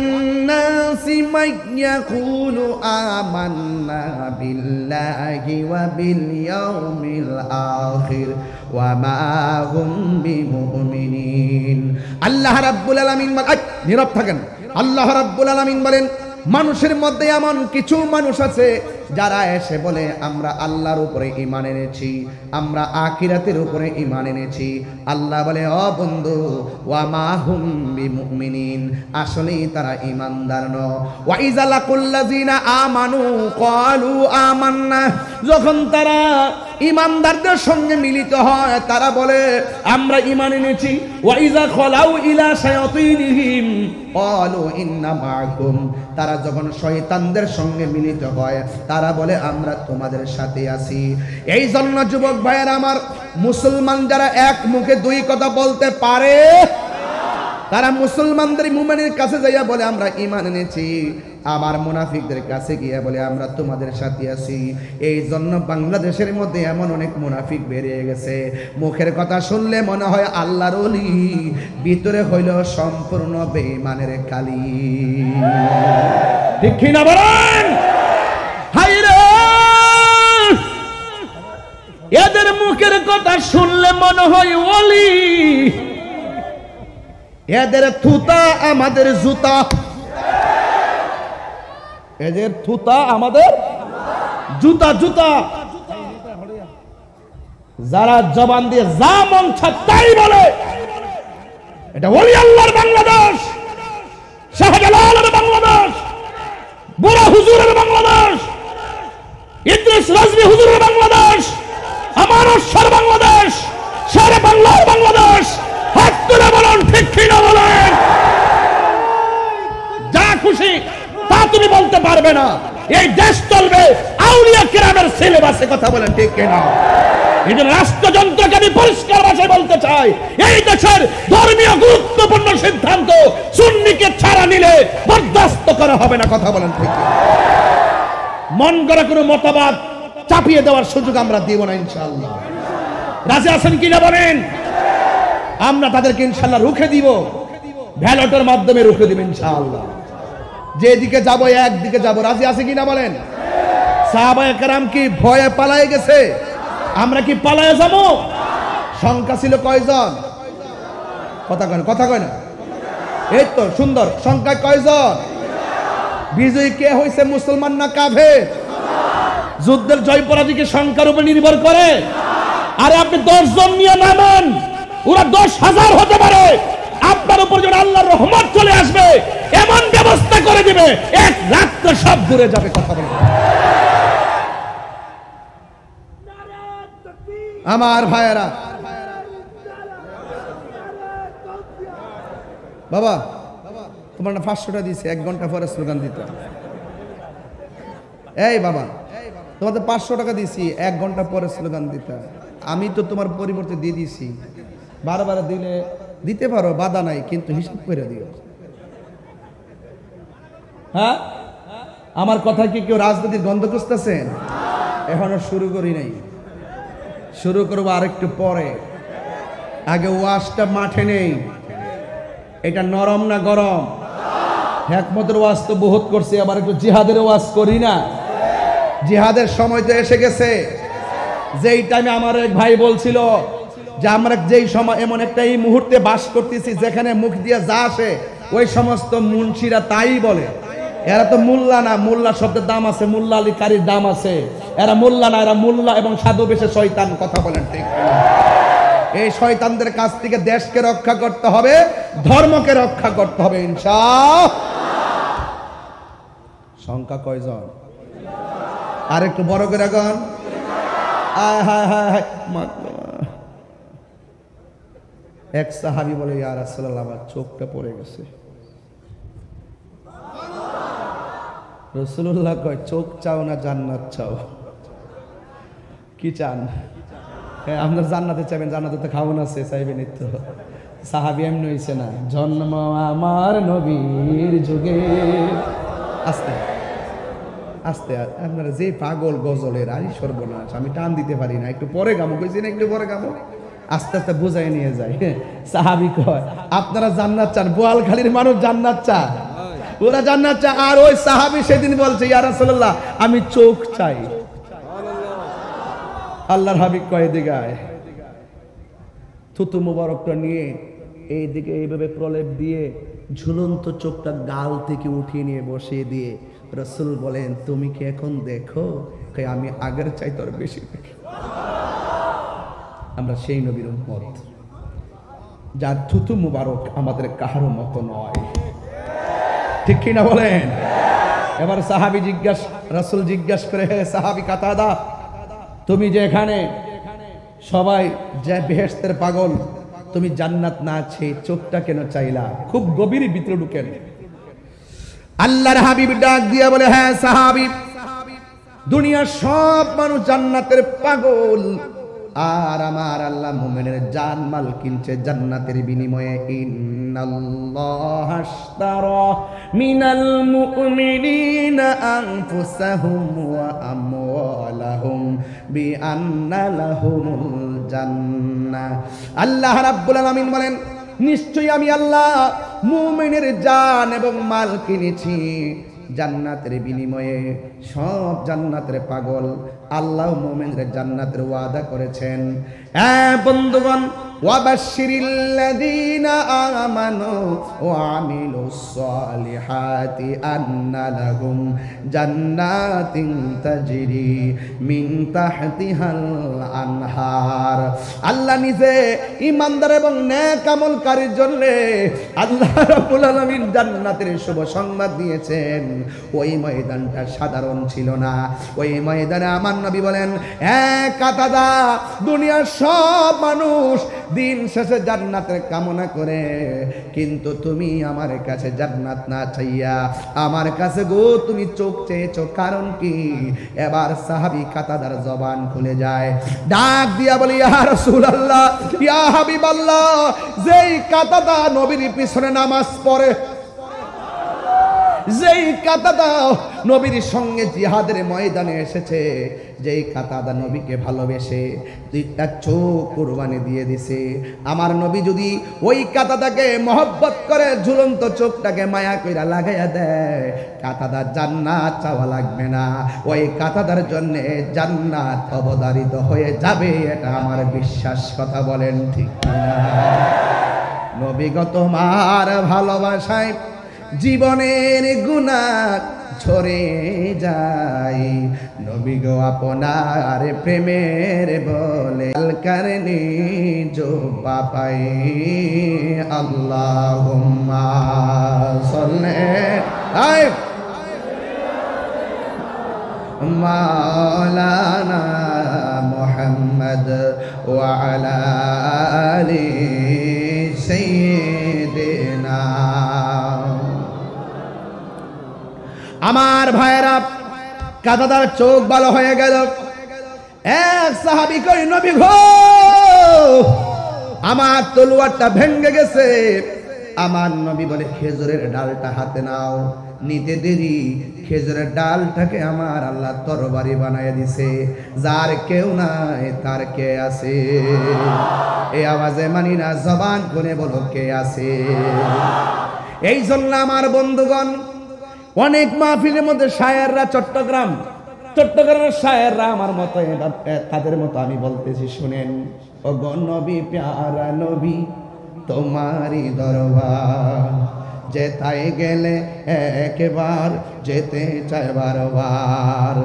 নাসি মাইয়াকুলু আমান্না বিল্লাহি ওয়া বিল ইয়াউমিল আখির ওয়া মা হুম বিমুমিনিন। আল্লাহ রাব্বুল আলামিন নীরব থাকেন। আল্লাহ রাব্বুল আলামিন বলেন, মানুষের মধ্যে এমন কিছু মানুষ আছে যারা এসে বলে আমরা আল্লাহর উপরে ঈমান এনেছি, আমরা আখিরাতের উপরে ঈমান এনেছি। আল্লাহ বলে, ও বন্ধু, ওয়া মা হুম বিমুমিনিন, আসলেই তারা ঈমানদার নয়। ওয়া ইযা লাকুল্লাযিনা আমানু ক্বালু আমান্না, যখন তারা ঈমানদারদের সঙ্গে মিলিত হয় তারা বলে আমরা ঈমান এনেছি। ওয়া ইযা খালাউ ইলা শায়াতিনহিম ক্বালু ইন্না মাআকুম, তারা যখন শয়তানদের সঙ্গে মিলিত হয় তারা বলে আমরা তোমাদের সাথে আছি। এই জন্য যুবক ভাইয়েরা আমার, মুসলমান যারা এক মুখে দুই কথা বলতে পারে তারা মুসলমানদের মুমিনের কাছে যাইয়া বলে আমরা ঈমান এনেছি, আবার মুনাফিকদের কাছে গিয়া বলে আমরা তোমাদের সাথে আছি। এই জন্য বাংলাদেশের মধ্যে এমন অনেক মুনাফিক বেরিয়ে গেছে, মুখের কথা শুনলে মনে হয় আল্লাহর ওলি, ভিতরে হইল সম্পূর্ণ বেঈমানের কালি। ঠিক কি না বলেন? হায়রে, এদের মুখের কথা শুনলে মনে হয় ওলি, এদের থুতা আমাদের জুতা, এদের থুতা আমাদের জুতা জুতা। যারা জবান দিয়ে যা মন চায় তাই বলে, এটা ওলি আল্লাহর বাংলাদেশ, শাহজালালের বাংলাদেশ, বুড়া হুজুরের বাংলাদেশ, ইদ্রিস রাজভী হুজুরের বাংলাদেশ, আমানস্বর বাংলাদেশ, সারা বাংলার বাংলাদেশ। হাত তুলে বলুন ঠিক কি না বলেন? যা খুশি তা তুমি বলতে পারবে না, এই দেশ চলবে আউলিয়া কিরামের সিলেবাসে। কথা বলেন ঠিক কি না? এই জন্য রাষ্ট্রযন্ত্রকে আমি পরিষ্কার ভাষায় বলতে চাই, এই দেশের ধর্মীয় গুরুত্বপূর্ণ সিদ্ধান্ত সুন্নিকে ছাড়া নিলে বরদাস্ত করা হবে না। কথা বলেন ঠিক। মন গড়া কোনো মতবাদ চাপিয়ে দেওয়ার সুযোগ আমরা দিব না ইনশাআল্লাহ। রাজি আছেন কিনা বলেন? আমরা তাদেরকে ইনশাআল্লাহ রুখে দিব, ব্যালটের মাধ্যমে রুখে দিব ইনশাআল্লাহ। যেদিকে যাব একদিকে যাব। রাজি আছে কিনা বলেন? সাহাবায়ে কেরাম কি ভয়ে পালায়ে গেছে? আমরা কি পালায়ে যাব? সংখ্যা ছিল কয়জন? কথা কয় না, কথা কয় না। এই তো সুন্দর। সংখ্যা কয়জন? বিজয়ী কে হইছে, মুসলমান না কাফের? যুদ্ধের জয় পরাজয় কি সংখ্যার উপর নির্ভর করে? আরে আপনি 10 জন নিয়ে নামেন, ওরা 10,000 হতে পারে, আপনার উপর যখন আল্লাহর রহমত চলে আসবে এমন ব্যবস্থা করে দিবে এক রাত্রে সব দূরে যাবে। কথা বলে আমার ভাইয়েরা, বাবা তোমার না 500 টাকা দিয়েছে, 1 ঘন্টা পরে স্লোগান দিতে। এই বাবা তোমাদের 500 টাকা দিয়েছি, 1 ঘন্টা পরে স্লোগান দিতে। আমি তো তোমার পরিবর্তে দিয়ে দিয়েছি, বারবার দিলে দিতে পারো, বাধা নাই, কিন্তু হিসাব করে দিও। হ্যাঁ, আমার কথা কি কেউ রাজনীতির গন্ধ খুঁজতেছেন? এখনো শুরু করি নাই, শুরু করবো আরেকটু পরে। আগে ওয়াজটা মাঠে নেই, এটা নরম না গরম? হিকমতের ওয়াজ তো বহুত করছি, আবার একটু জিহাদের ওয়াজ করি না? জিহাদের সময় তো এসে গেছে। যেই টাইমে আমার এক ভাই বলছিল যে আমরা যেই সময় এমন একটা এই মুহূর্তে বাস করতেছি যেখানে মুখ দিয়ে যা আসে ওই সমস্ত মুন্সিরা তাই বলে। এরা তো মোল্লা না, মোল্লা শব্দের দাম আছে, মোল্লা আলী কারির দাম আছে। এরা মোল্লা না, এরা মোল্লা এবং সাধু বেশে শয়তান। কথা বলেন ঠিক? এই শয়তানদের কাছ থেকে দেশকে রক্ষা করতে হবে, ধর্মকে রক্ষা করতে হবে ইনশাআল্লাহ। সংখ্যা কয়জন? আর একটু বড় করে গান। এক সাহাবী বলে, ইয়া রাসূলুল্লাহ আমার চোখটা পড়ে গেছে। রাসূলুল্লাহ কয়, চোখ চাও না জান্নাত চাও? কি চান? হ্যাঁ, আপনার জান্নাতে চাইবেন, জান্নাতে তো খাওয়ান আছে, চাইবেন তো। সাহাবী এমনি হইছে না, জন্ম আমার নবীর যুগে। আস্তে আস্তে আপনারা যে পাগল গজলের, আই সর্বনাশ, আমি টান দিতে পারি না, একটু পরে গামো কইছি না, একটু পরে গামো, আস্তে আস্তে বুঝাই নিয়ে যায়। সাহাবী কয়, আপনারা জান্নাত চান? বোয়ালখালীর মানুষ জান্নাত চায়, ওরা জান্নাত চায়। আর ওই সাহাবী সেদিন বলছে, ইয়া রাসূলুল্লাহ আমি চোখ চাই। আল্লাহর হাবিব কয়, এদিকে আয়। থুতু মুবারকটা নিয়ে এইদিকে এইভাবে প্রলেপ দিয়ে ঝুলন্ত চোখটা গাল থেকে উঠিয়ে নিয়ে বসিয়ে দিয়ে রাসূল বলেন, তুমি কি এখন দেখো? আমি আগের চাইতে আরো বেশি দেখি। আমরা সেই নবীর উম্মত যার থুতু মুবারক আমাদের কাহারও মতো নয়। ঠিক কিনা বলেন? এবার সাহাবী রাসূল জিজ্ঞাসা করে, হে সাহাবী কাতাদা, তুমি যে এখানে সবাই যে বেহেশতের পাগল, তুমি জান্নাত না আছে চোখটা কেন চাইলা? খুব গভীর ভিতরে ঢুকেন। আল্লাহর হাবিব ডাক দিয়া বলে, হ্যাঁ সাহাবী, দুনিয়ার সব মানুষ জান্নাতের পাগল, আর আমার আল্লাহ মুমিনের জান মাল কিনছে জান্নাতের বিনিময়ে। ইন্নাল্লাহ আশতারা মিনাল মুমিনিনা আনফুসাহুম ওয়া আমওয়ালাহুম বিআন্না লাহুমুল জান্নাহ। আল্লাহ রাব্বুল আলামিন বলেন, নিশ্চয়ই আমি আল্লাহ মুমিনের জান এবং মাল কিনেছি জান্নাতের বিনিময়ে। সব জান্নাতের পাগল, আল্লাহ মুমিনদের জান্নাতের ওয়াদা করেছেন। বন্ধুগণ, ওয়াবাশশিরিল্লাযীনা আমানু ওয়া আমিলুস সালিহাতি আন্না লাহুম জান্নাতিন তাজরি মিন তাহতিহাল আনহার। আল্লাহ নিজে ঈমানদার এবং নেক আমলকারীর জন্য আল্লাহ রাব্বুল আলামিন জান্নাতের শুভ সংবাদ দিয়েছেন। ওই ময়দানটা সাধারণ ছিল না। ওই ময়দানে আমার নবী বলেন, কাতাদা, দুনিয়ার সব মানুষ দিন শেষে জান্নাতের কামনা করে, কিন্তু তুমি আমার কাছে জান্নাত না চাইয়া আমার কাছে গো তুমি চোখ চেয়েছো, কারণ কি? এবার সাহাবী কাতাদার জবান খুলে যায়, ডাক দিয়া বলে, ইয়া রাসূলুল্লাহ, ইয়া হাবিবাল্লাহ, যেই কাতাদা নবীর পিছনে নামাজ পড়ে, যেই কাতাদা নবীর সঙ্গে জিহাদের ময়দানে এসেছে, যেই কাতাদা নবীকে ভালোবেসে দুইটা চোখ কুরবানি দিয়ে দিছে, আমার নবী যদি ওই কাতাদাকে মহব্বত করে ঝুলন্ত চোখটাকে মায়া কইরা লাগাইয়া দেয়, কাতাদা জান্নাত চাওয়া লাগবে না, ওই কাতাদার জন্য জান্নাত অবধারিত হয়ে যাবে। এটা আমার বিশ্বাস। কথা বলেন ঠিক না? নবীগত মার ভালোবাসায় জীবনের গুনাহ ঝরে যায়, নবী গো আপনার প্রেমের বলে কারণে জো পাপাই। আল্লাহুম্মা সাল্লি মাওলানা মুহাম্মদ ওয়া আলা আলি সাইয়্যিদিনা। আমার ভাইয়েরা, কাতাদার চোখ ভালো হয়ে গেল। এক সাহাবী কই, নবী গো, আমার তলোয়ারটা ভেঙে গেছে। আমার নবী বলে, খেজুরের ডালটা হাতে নাও। নিতে দেরি, খেজুরের ডালটাকে আমার আল্লাহ তরবারি বানায় দিছে। যার কেউ নাই তার কে আছে? এই আওয়াজে মানি না, জবান খুলে বলো কে আছে? এই জন্য আমার বন্ধুগণ, অনেক মাহফিলের মধ্যে শায়েররা, চট্টগ্রামের শায়েররা আমার মতো, তাদের মতো আমি বলতেছি, শুনেন। ও গো নবী, প্যারা নবী, তোমারই দরবার, যেথায় গেলে একবার যেতে চায় বারবার।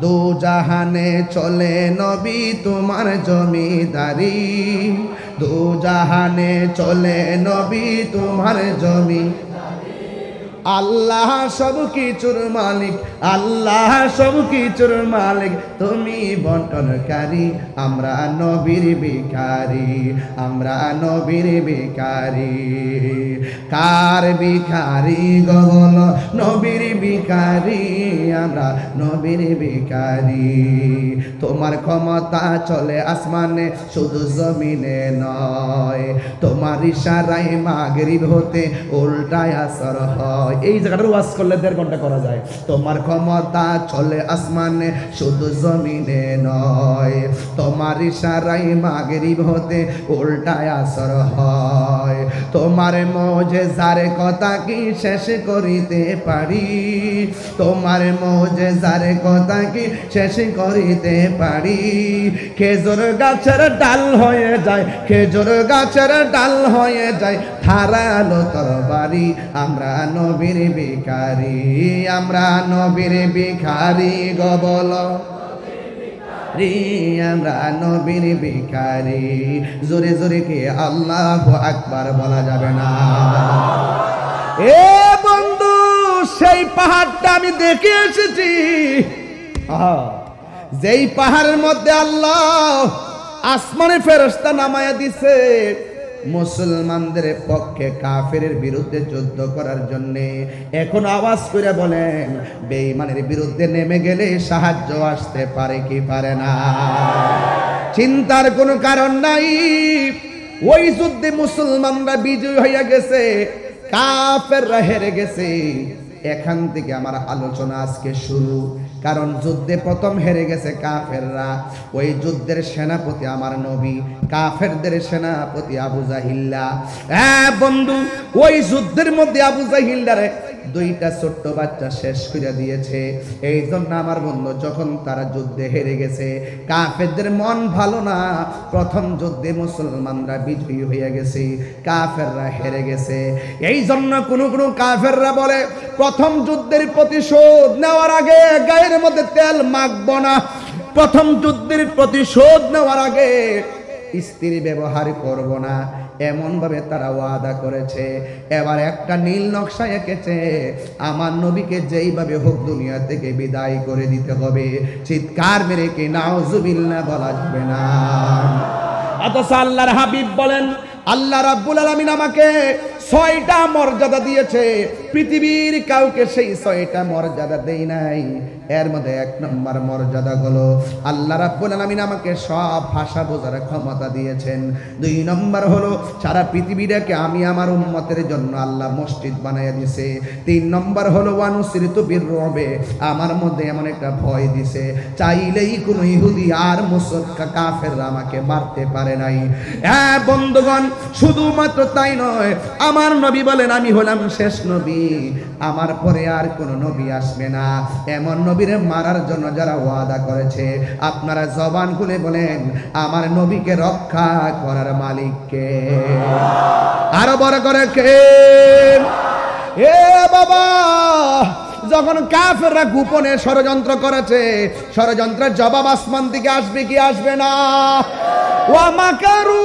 দু জাহানে চলে নবী তোমার জমিদারি, দু জাহানে চলে নবী তোমার জমি। আল্লাহ সব কিছুর মালিক, আল্লাহ সব কিছুর মালিক, তুমি বন্টনকারী। আমরা নবীর ভিখারি, আমরা নবীর ভিখারি। কার ভিখারি গো বলো? নবীর ভিখারি, আমরা নবীর ভিখারি। তোমার ক্ষমতা চলে আসমানে, শুধু জমিনে নয়। তোমার ইশারায় মাগরিব হতে উল্টায় আসর হয়। এই জায়গাটার ওয়াজ করলে 1.5 ঘন্টা করা যায়। তোমার ক্ষমতা চলে আসমানে, শুধু জমিনে নয়। তোমার ইশারায় মাগরিব হতে উল্টায় আসর হয়। তোমার মুজিজার কথা কি শেষ করিতে পারি? তোমার মুজিজার কথা কি শেষ করিতে পারি? খেজুর গাছের ডাল হয়ে যায়, খেজুর গাছের ডাল হয়ে যায় ধারালো তরবারি। আমরা নবীর ভিখারি, আমরা নবীর ভিখারি গো বলো, আমরা নবীর ভিখারি। জোরে জোরে কি আল্লাহু আকবার বলা যাবে না? এ বন্ধু, সেই পাহাড়টা আমি দেখে এসেছি, যেই পাহাড়ের মধ্যে আল্লাহ আসমানে ফেরেশতা নামায়া দিছে মুসলমানদের পক্ষে কাফেরের বিরুদ্ধে যুদ্ধ করার জন্য। এখন আওয়াজ করে বলেন, বেঈমানের বিরুদ্ধে নেমে গেলে সাহায্য আসতে পারে কি পারে না? চিন্তার কোনো কারণ নাই। ওই যুদ্ধে মুসলমানরা বিজয় হয়ে গেছে, কাফেররা হেরে গেছে। এখান থেকে আমার আলোচনা আজকে শুরু। কারণ যুদ্ধে প্রথম হেরে গেছে কাফেররা। ওই যুদ্ধের সেনাপতি আমার নবী, কাফেরদের সেনাপতি আবু জাহিল্লা। হ্যাঁ বন্ধু, ওই যুদ্ধের মধ্যে আবু জাহিল্লারে দুইটা ছোট্ট বাচ্চা শেষ করে দিয়েছে। এই জন্য আমার বন্ধু, যখন তারা যুদ্ধে হেরে গেছে, কাফেরদের মন ভালো না। প্রথম যুদ্ধে মুসলমানরা বিজয়ী হয়ে গেছে, কাফেররা হেরে গেছে। এই জন্য কোন কোন কাফেররা বলে, প্রথম যুদ্ধের প্রতিশোধ নেওয়ার আগে গায়ের মধ্যে তেল মাখবো না। প্রথম যুদ্ধের প্রতিশোধ নেওয়ার আগে স্ত্রী ব্যবহার করব না, এমন ভাবে তারা ওয়াদা করেছে। এবার একটা নীল নকশা এঁকেছে, আমার নবীকে যেইভাবে হোক দুনিয়া থেকে বিদায় করে দিতে হবে। চিৎকার মেরে কি নাউজুবিল্লাহ বলা যাবে না। অথচ আল্লাহর হাবিব বলেন, আল্লাহ রাব্বুল আলামিন আমাকে 6টা মর্যাদা দিয়েছে, পৃথিবীর কাউকে সেই 6টা মর্যাদা দেই নাই। এর মধ্যে 1 নম্বর মর্যাদা হলো আল্লাহ রাব্বুল আলামিন আমাকে সব ভাষা বোঝার ক্ষমতা দিয়েছেন। 2 নম্বর হলো সারা পৃথিবীটাকে আমি আমার উম্মতের জন্য আল্লাহ মসজিদ বানাইয়া দিয়েছে। 3 নম্বর হলো ওয়ানুসিরিতু বিররুবে, আমার মধ্যে এমন একটা ভয় দিছে, চাইলেই কোনো ইহুদি আর মুশরিক কাফেররা আমাকে মারতে পারে নাই। হ্যাঁ বন্ধুগণ, শুধুমাত্র তাই নয়, আমার নবী বলেন আমি হলাম শেষ নবী, আমার পরে আর কোনো নবী আসবে না। এমন নবীরে মারার জন্য যারা ওয়াদা করেছে, আপনারা জবান খুলে বলেন, আমার নবীকে রক্ষা করার মালিককে। আরো বড় করে কে? এ বাবা, যখন কাফেররা গোপনে ষড়যন্ত্র করেছে, ষড়যন্ত্রের জবাব আসমান থেকে আসবে কি আসবে না? ওয়া মাকারু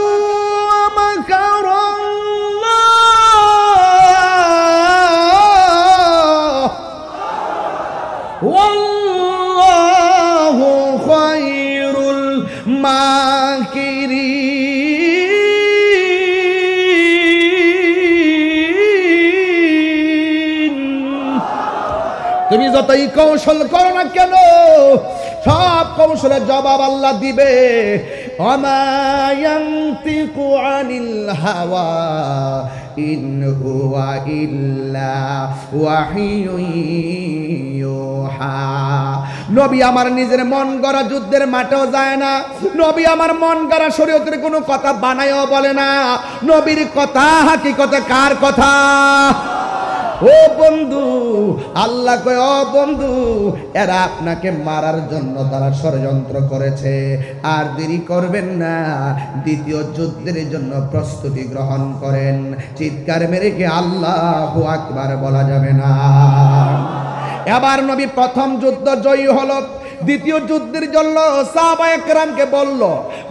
ওয়াল্লাহু খায়রুল মাকিরিন। তুমি যতই কৌশল করো না কেন, সব কৌশলের জবাব আল্লাহ দিবে। ওমা ইয়ানতিকু আনিল হাওয়া ইন হুয়া ইল্লা ওয়াহিয়ুন ইউহা। নবী আমার নিজের মন গড়া যুদ্ধের মাঠেও যায় না, নবী আমার মন গড়া শরীয়তের কোনো কথা বানায়ও বলে না। নবীর কথা হাকিকতে কার কথা? ও বন্ধু, আল্লাহ কয়, ও বন্ধু, এরা আপনাকে মারার জন্য তারা ষড়যন্ত্র করেছে, আর দেরি করবেন না, দ্বিতীয় যুদ্ধের জন্য প্রস্তুতি গ্রহণ করেন। চিৎকার মেরে কি আল্লাহু আকবার বলা যাবে না? এবার নবী প্রথম যুদ্ধ জয়ী হলো। দ্বিতীয় যুদ্ধের জন্য সাহাবায়ে কেরামকে বলল,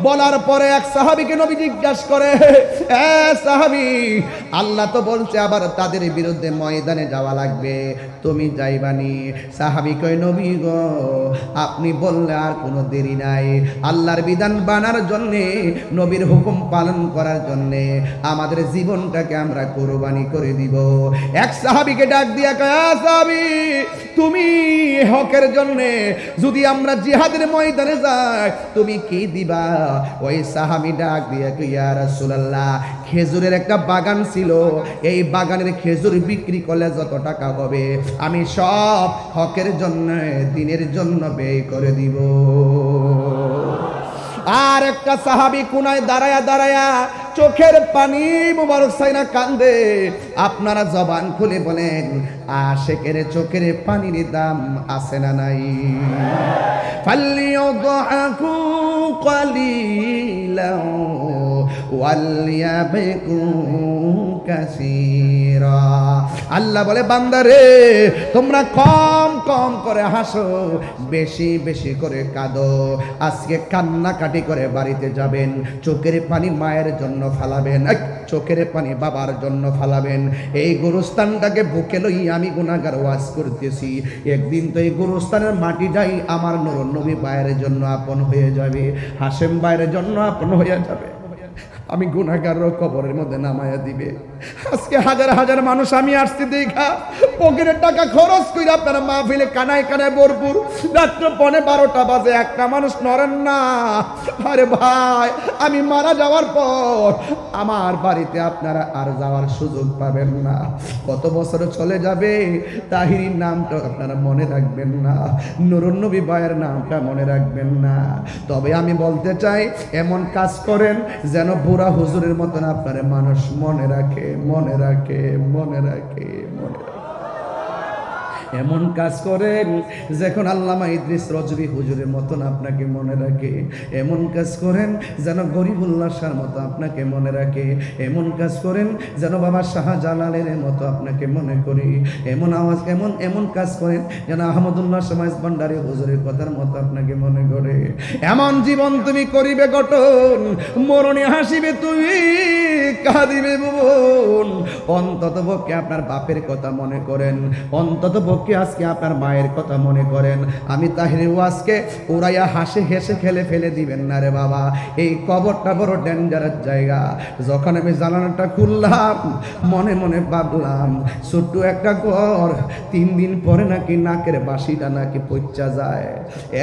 বলার পরে এক সাহাবীকে নবী জিজ্ঞাসা করে, এ সাহাবী, আল্লাহ তো বলছে আবার তাদের বিরুদ্ধে ময়দানে যাওয়া লাগবে, তুমি যাইবানি? সাহাবী কয়, নবী গো, আপনি বললে আর কোনো দেরি নাই। আল্লাহর বিধান বানার জন্যে, নবীর হুকুম পালন করার জন্যে আমাদের জীবনটাকে আমরা কোরবানি করে দিব। এক সাহাবীকে ডাক দিয়া কয়, সাহাবী, তুমি হকের জন্যে যদি আমরা জিহাদের ময়দানে যাই, তুমি কি দিবা? ওই সাহাবী ডাক দিয়া কয়, ইয়া রাসূলুল্লাহ, খেজুরের একটা বাগান ছিল, এই বাগানের খেজুর বিক্রি করলে যত টাকা হবে আমি সব হকের জন্য, দ্বীনের জন্য ব্যয় করে দিব। আর একটা সাহাবী কোনায় দাঁড়ায়া দাঁড়ায়া চোখের পানি মুবারক সাইনা কান্দে। আপনারা জবান খুলে বলেন, আশেকের চোখের পানির দাম আছে না নাই? ফালিয়াদহাকু কালিলাও ওয়ালিয়াবকু কাসীরা। আল্লাহ বলে, বান্দারে, তোমরা কম কম করে হাসো, বেশি বেশি করে কাঁদো। আজকে কান্নাকাটি করে বাড়িতে যাবেন, চোখের পানি মায়ের জন্য ফালাবেন, চোখের পানি বাবার জন্য ফালাবেন। এই গোরস্থানটাকে বুকে লই আমি গুনাহগার ওয়াজ করতেছি, একদিন তো এই গোরস্থানের মাটিটাই আমার নূর নবী ভাইয়ের জন্য আপন হয়ে যাবে, হাশেম ভাইয়ের জন্য আপন হয়ে যাবে। আমি গুনাহগারও কবরের মধ্যে নামায়া দিবে। আজকে হাজার হাজার মানুষ আমি আসছি দেখা পকেটের টাকা খরচ করে আপনারা মাহফিলে কানায় কানায় ভরপুর, রাত্র 12:30 বাজে একটা মানুষ নড়েন না। আরে ভাই, আমি মারা যাওয়ার পর আমার বাড়িতে আপনারা আর যাওয়ার সুযোগ পাবেন না। কত বছর চলে যাবে, তাহিরির নামটা আপনারা মনে রাখবেন না, নুরুন নবী ভাইয়ের নামটা মনে রাখবেন না। তবে আমি বলতে চাই, এমন কাজ করেন যেন বুড়া হুজুরের মতন আপনারা মানুষ মনে রাখে, মনে রাখে, মনে রাখে, মনে রাখে। এমন কাজ করেন যখন আল্লামা ইদ্রিস রজবি হুজুরের মতন আপনাকে মনে রাখে। এমন কাজ করেন যেন গরিবুল্লাহ শাহর মতো আপনাকে মনে রাখে। এমন কাজ করেন যেন বাবা শাহজালালের মতো আপনাকে মনে করি। এমন কাজ করেন যেন আহমদুল্লাহ সমাজ ভান্ডারী হুজুরের কথার মতো আপনাকে মনে করে। এমন জীবন তুমি করিবে গঠন, মরণে হাসিবে তুমি, কাঁদিবে ভুবন। অন্তত পক্ষে আপনার বাপের কথা মনে করেন, অন্তত পক্ষে আজকে আপনার মায়ের কথা মনে করেন। আমি তাহিরি ওয়াজকে উড়াইয়া হাসি হেসে খেলে ফেলে দিবেন না রে বাবা। এই কবরটা বড় ডেঞ্জারাস জায়গা। যখন আমি জানালাটা খুললাম, মনে মনে ভাবলাম ছোট্ট একটা ঘর, 3 দিন পরে নাকি নাকের বাসিটা নাকি পচা যায়,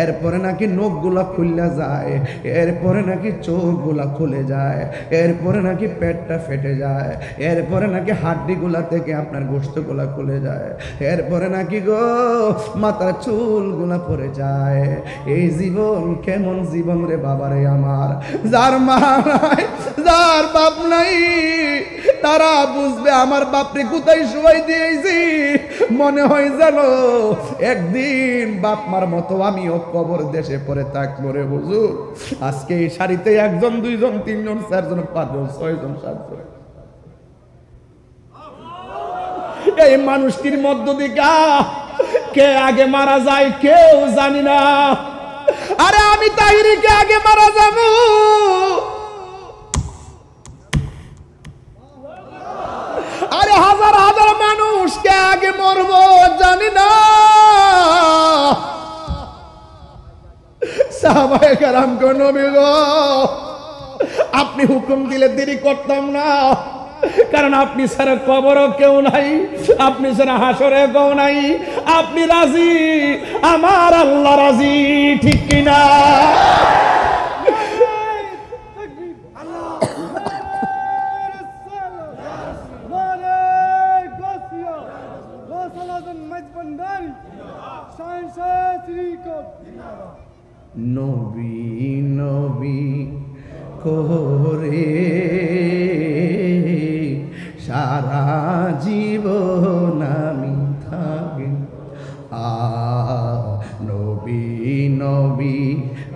এরপরে নাকি নখগুলা খুললা যায়, এরপরে নাকি চোখগুলা খুলে যায়, এরপরে নাকি পেটটা ফেটে যায়, এরপরে নাকি হাড্ডিগুলা থেকে আপনার গোশতগুলা খুলে যায়, এরপরে নাকি গো মাথার চুলগুলা পড়ে যায়। এই জীবন কেমন জীবন রে বাবারে আমার। যার মা নাই, যার বাপ নাই, তারা বুঝবে আমার বাপরে কোথায় শুয়াই দিয়েছি। মনে হয় জানো একদিন বাপ মার মতো আমিও কবর দেশে পড়ে থাকবো রে হুজুর। আজকে এই শাড়িতে 1 জন 2 জন 3 জন 4 জন 5 জন 6 জন 7 জন এই মানুষটির মধ্য থেকে কে আগে মারা যায় কেউ জানি না। আরে আমি তাহিরিকে আগে মারা যাব, আরে হাজার হাজার মানুষ কে আগে মরবো জানি না। সাহাবায়ে কেরাম গো, নবী গো, আপনি হুকুম দিলে দেরি করতাম না, কারণ আপনি ছাড়া কবরও কেউ নাই, আপনি ছাড়া হাসরে কেউ নাই। আপনি রাজি, আমার আল্লাহ রাজি, ঠিক কিনা? নবী নবী করে সারা জীবন আমি থাকি, নবী নবী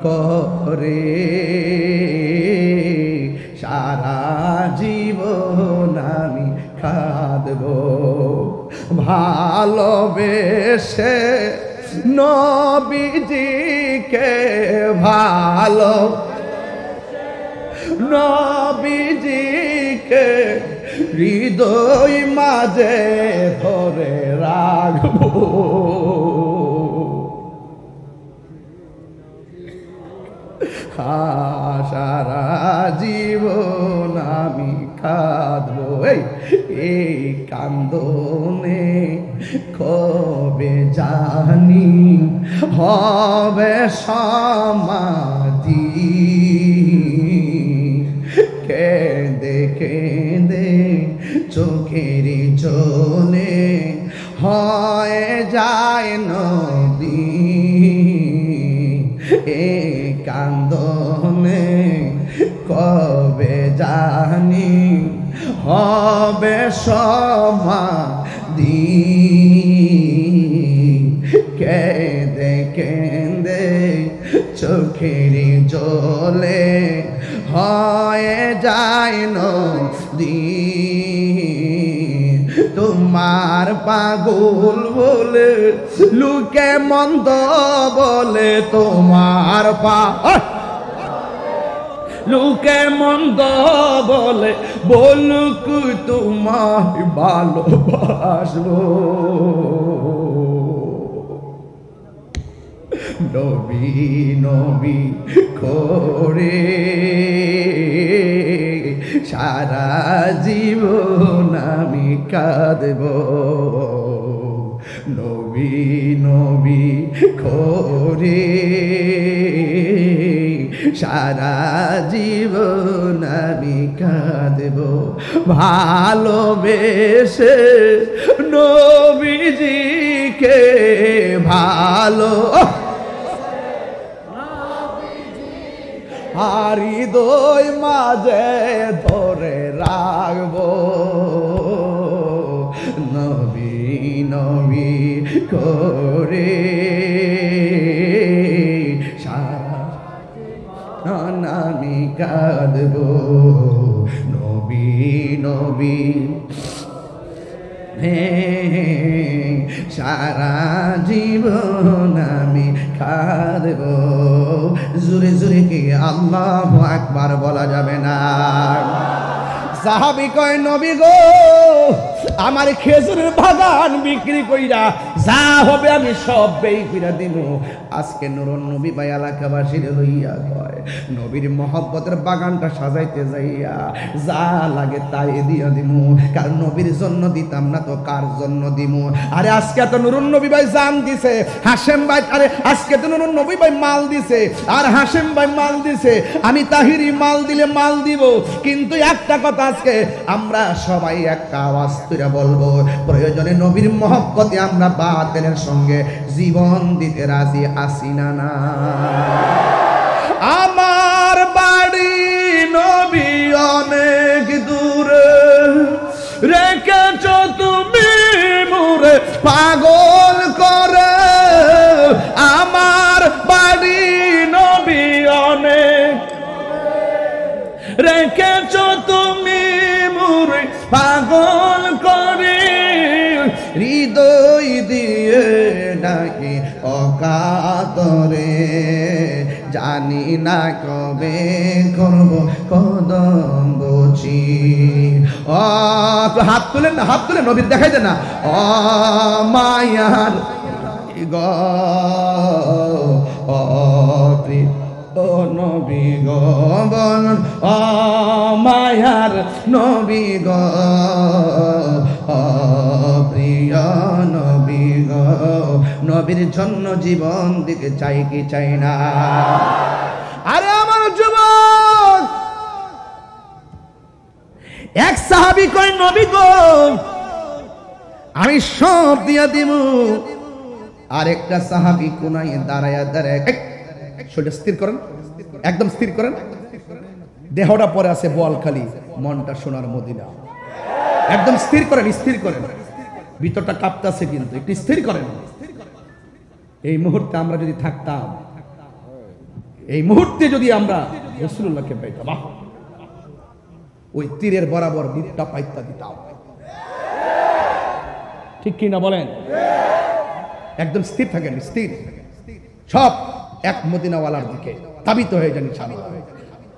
করে সারা জীবন আমি কাঁদব। ভালোবেসে নবীজিকে ভালো, নবীজিকে হৃদয় মাঝে ধরে রাখবো। সারা জীবন আমি কাঁদবো। এই কান্দনে কবে জানি হবে সমাধি, কেঁদে কেঁদে চোখের জলে হয়ে যায় নদী। এ কান্দনে কবে জানি হবে সমাধি, কেঁদে কেঁদে চোখের জলে হয়ে যায় নদী। তোমার পাগল বলে লোকে মন্দ বলে, তোমার লোকে মন্দ বলে, বলুক তোমায় ভালোবাসবো। নবী নবী করে সারা জীবন আমি কাঁদব নবী নবী করে সারা জীবন আমি কাঁদব ভালোবেসে নবীজিকে ভালো হৃদয় মাঝে ধরে রাখবো নবী নবী করে সারা আমি কাঁদব নবী নবী সারা জীবন আমি কাঁদব জোরে জোরে কি আল্লাহু আকবার বলা যাবে না সাহাবী কয় নবী গো আমার খেজুরের বাগান বিক্রি কইরা যা হবে আমি সব ব্যয় কইরা দিব আজকে নুরুন নবী ভাই এলাকাবাসীর লইয়া কয় নবীর মহব্বতের বাগানটা সাজাইতে যাইয়া যা লাগে তাই দিয়া দিমু কারণ নবীর জন্য দিতাম না তো কার জন্য দিমু আরে আজকে তো নুরুন নবী ভাই জান দিছে হাশেম ভাই আরে আজকে তো নুরুন নবী ভাই মাল দিছে আর হাশেম ভাই মাল দিছে আমি তাহিরি মাল দিলে মাল দিব কিন্তু একটা কথা আজকে আমরা সবাই একটা আওয়াজ তুলে বলবো প্রয়োজনে নবীর মহব্বতে আমরা বাতিলের সঙ্গে জীবন দিতে রাজি আছি না না আমার বাড়ি নবী অনেক দূরে রেখেছ তুমি মোরে পাগল করে আমার বাড়ি নবী অনেক রেখেছ তুমি মোরে পাগল করে হৃদয় দিয়ে ডাকি অকাতরে জানি না কবে করব কদম বুঝি হাত তুলেন না হাত তুলে নবীর দেখাই দেন না মায়ার ও নবী গো বলুন মায়ার নবী গো প্রিয় নবী গো নবীর জন্য জীবন দিতে চাই কি চাই না আরে আমার যুবক এক সাহাবী কই নবী গো আমি সব দিয়া দিব আরেকটা সাহাবী কোনায় দাঁড়ায়া দাঁড়ায় শরীরটা স্থির করেন একদম স্থির করেন দেহটা পরে আছে বোয়ালখালী মনটা সোনার মদিনা একদম স্থির করেন ভিতরটা কাঁপতাছে কিন্তু একটু স্থির করেন এই মুহূর্তে আমরা যদি থাকতাম এই মুহূর্তে যদি আমরা রাসূলুল্লাহকে পাইতাম ওই তীরের বরাবর বুকটা পাইতা দিতাম ঠিক কি না বলেন একদম স্থির থাকেন স্থির সব এক মদিনাওয়ালার দিকে তাবিত হয়ে যান ইনশাআল্লাহ